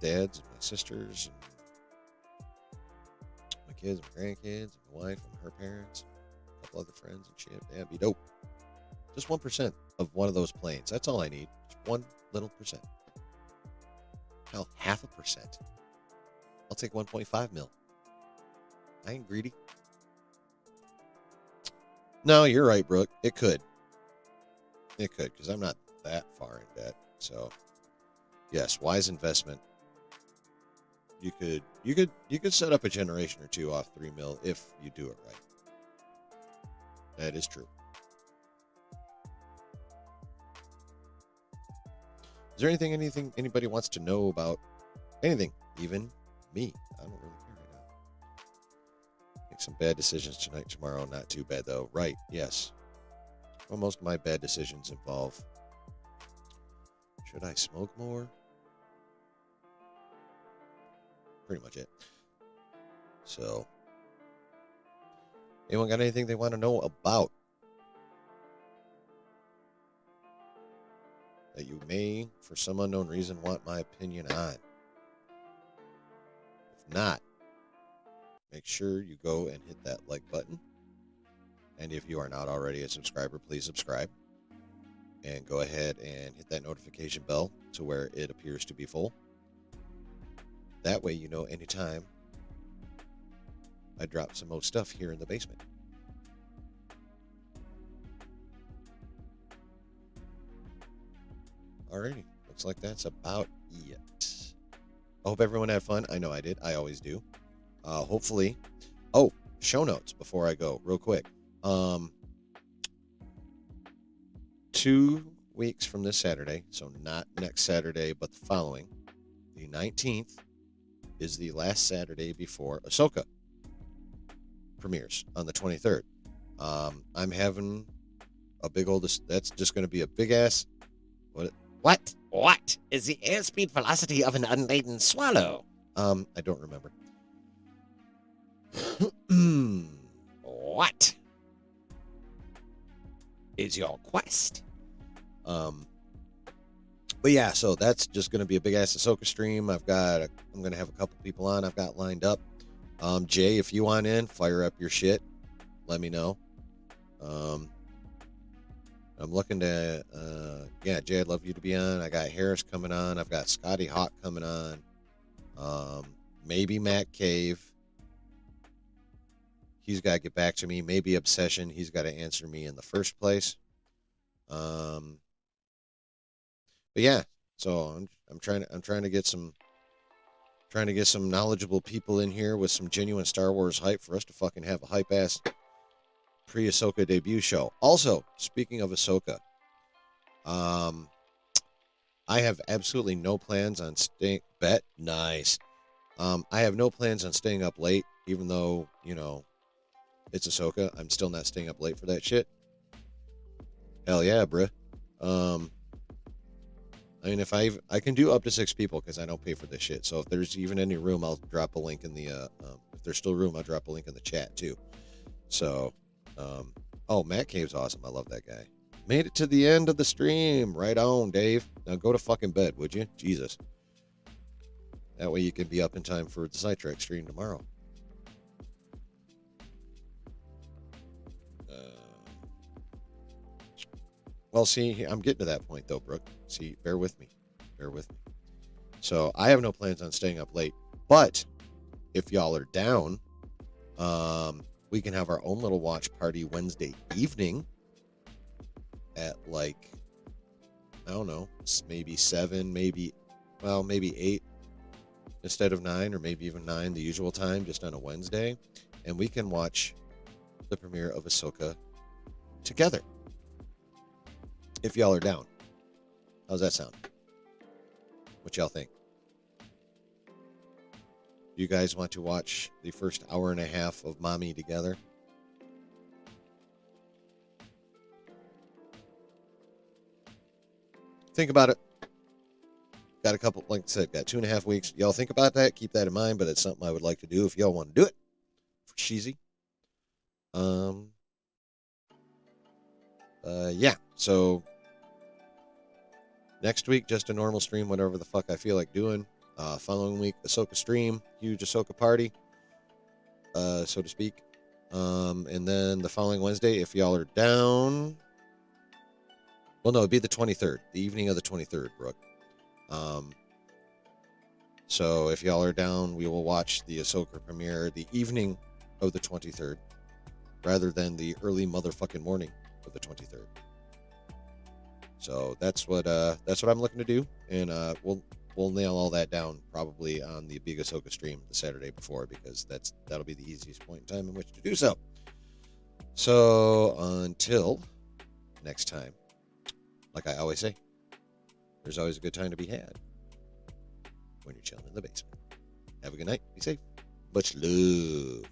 dad's and my sisters and my kids and my grandkids and my wife and her parents, a couple other friends and shit. Yeah, it'd be dope. Just 1% of one of those planes. That's all I need. Just one little percent. Hell, 0.5%. I'll take 1.5 mil. I ain't greedy. No, you're right, Brooke. It could. It could, because I'm not that far in debt. So, yes, wise investment. You could set up a generation or two off 3 mil if you do it right. That is true. Is there anything anybody wants to know about anything? Even me. I don't really care right now. Make some bad decisions tonight, tomorrow. Not too bad, though. Right, yes. Well, most of my bad decisions involve, should I smoke more? Pretty much it. So, anyone got anything they want to know about that you may, for some unknown reason, want my opinion on? If not, make sure you go and hit that like button. And if you are not already a subscriber, please subscribe. And go ahead and hit that notification bell to where it appears to be full. That way you know anytime I drop some more stuff here in the basement. Alrighty, looks like that's about it. I hope everyone had fun. I know I did. I always do. Hopefully. Oh, show notes before I go, real quick. 2 weeks from this Saturday, so not next Saturday, but the following, the 19th, is the last Saturday before Ahsoka premieres on the 23rd. I'm having a big old, that's just going to be a big ass, What is the airspeed velocity of an unladen swallow? I don't remember. What is your quest? But yeah, so that's just going to be a big ass Ahsoka stream. I'm going to have a couple people on I've got lined up. Jay, if you want in, fire up your shit. Let me know. I'm looking to, Jay, I'd love you to be on. I got Harris coming on. I've got Scotty Hawk coming on. Maybe Matt Cave. He's got to get back to me. Maybe Obsession. He's got to answer me in the first place. But yeah, so I'm trying to get some knowledgeable people in here with some genuine Star Wars hype for us to fucking have a hype ass pre-Ahsoka debut show. Also, speaking of Ahsoka, I have absolutely no plans on staying. Nice. I have no plans on staying up late, even though it's Ahsoka. I'm still not staying up late for that shit. Hell yeah, bruh. I mean, if I can do up to 6 people because I don't pay for this shit. So if there's even any room, I'll drop a link in the if there's still room, I'll drop a link in the chat too. So, Matt Cave's awesome. I love that guy. Made it to the end of the stream. Right on, Dave. Now go to fucking bed, would you? Jesus. That way you can be up in time for the Sidetrack stream tomorrow. Well, see, I'm getting to that point, though, Brooke. See, bear with me. So, I have no plans on staying up late. But, if y'all are down, we can have our own little watch party Wednesday evening at, I don't know, maybe 7, maybe 8 instead of 9, or maybe even 9, the usual time, just on a Wednesday. And we can watch the premiere of Ahsoka together. If y'all are down. How's that sound? What y'all think? Do you guys want to watch the first hour and a half of Mommy together? Think about it. Got a couple, like I said, got 2.5 weeks. Y'all think about that. Keep that in mind, but it's something I would like to do if y'all want to do it. For cheesy. Yeah. So next week, just a normal stream, whatever the fuck I feel like doing. Following week, Ahsoka stream, huge Ahsoka party, so to speak. And then the following Wednesday, if y'all are down, well, no, it'd be the 23rd, the evening of the 23rd, Brooke. So if y'all are down, we will watch the Ahsoka premiere the evening of the 23rd, rather than the early motherfucking morning of the 23rd. So that's what I'm looking to do, and we'll nail all that down probably on the Big Ahsoka stream the Saturday before, because that'll be the easiest point in time in which to do so. So until next time, like I always say, there's always a good time to be had when you're chilling in the basement. Have a good night. Be safe. Much love.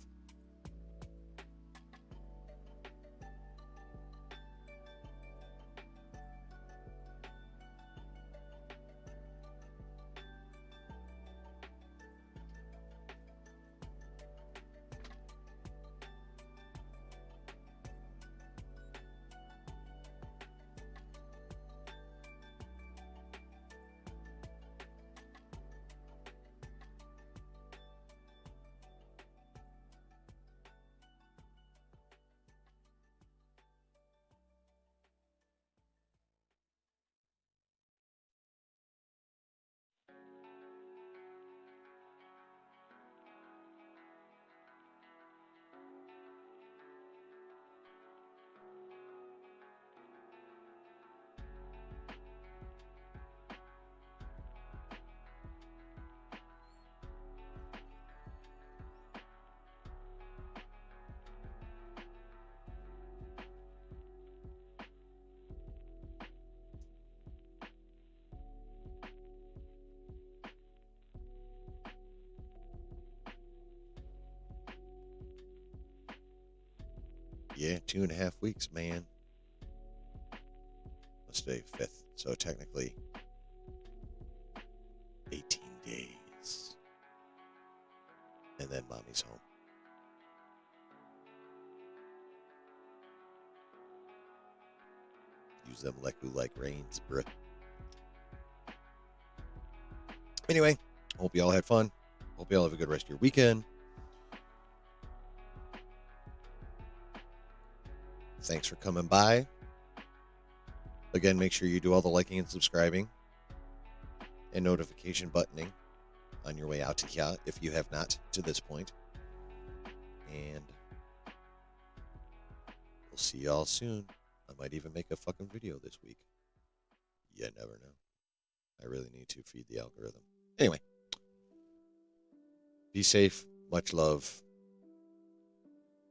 Yeah, 2.5 weeks, man. What's today? 5th. So technically 18 days. And then mommy's home. Use them like reins, bruh. Anyway, hope you all had fun. Hope you all have a good rest of your weekend. Thanks for coming by. Again, make sure you do all the liking and subscribing and notification buttoning on your way out to here if you have not to this point. And we'll see y'all soon. I might even make a fucking video this week. You never know. I really need to feed the algorithm. Anyway, be safe. Much love.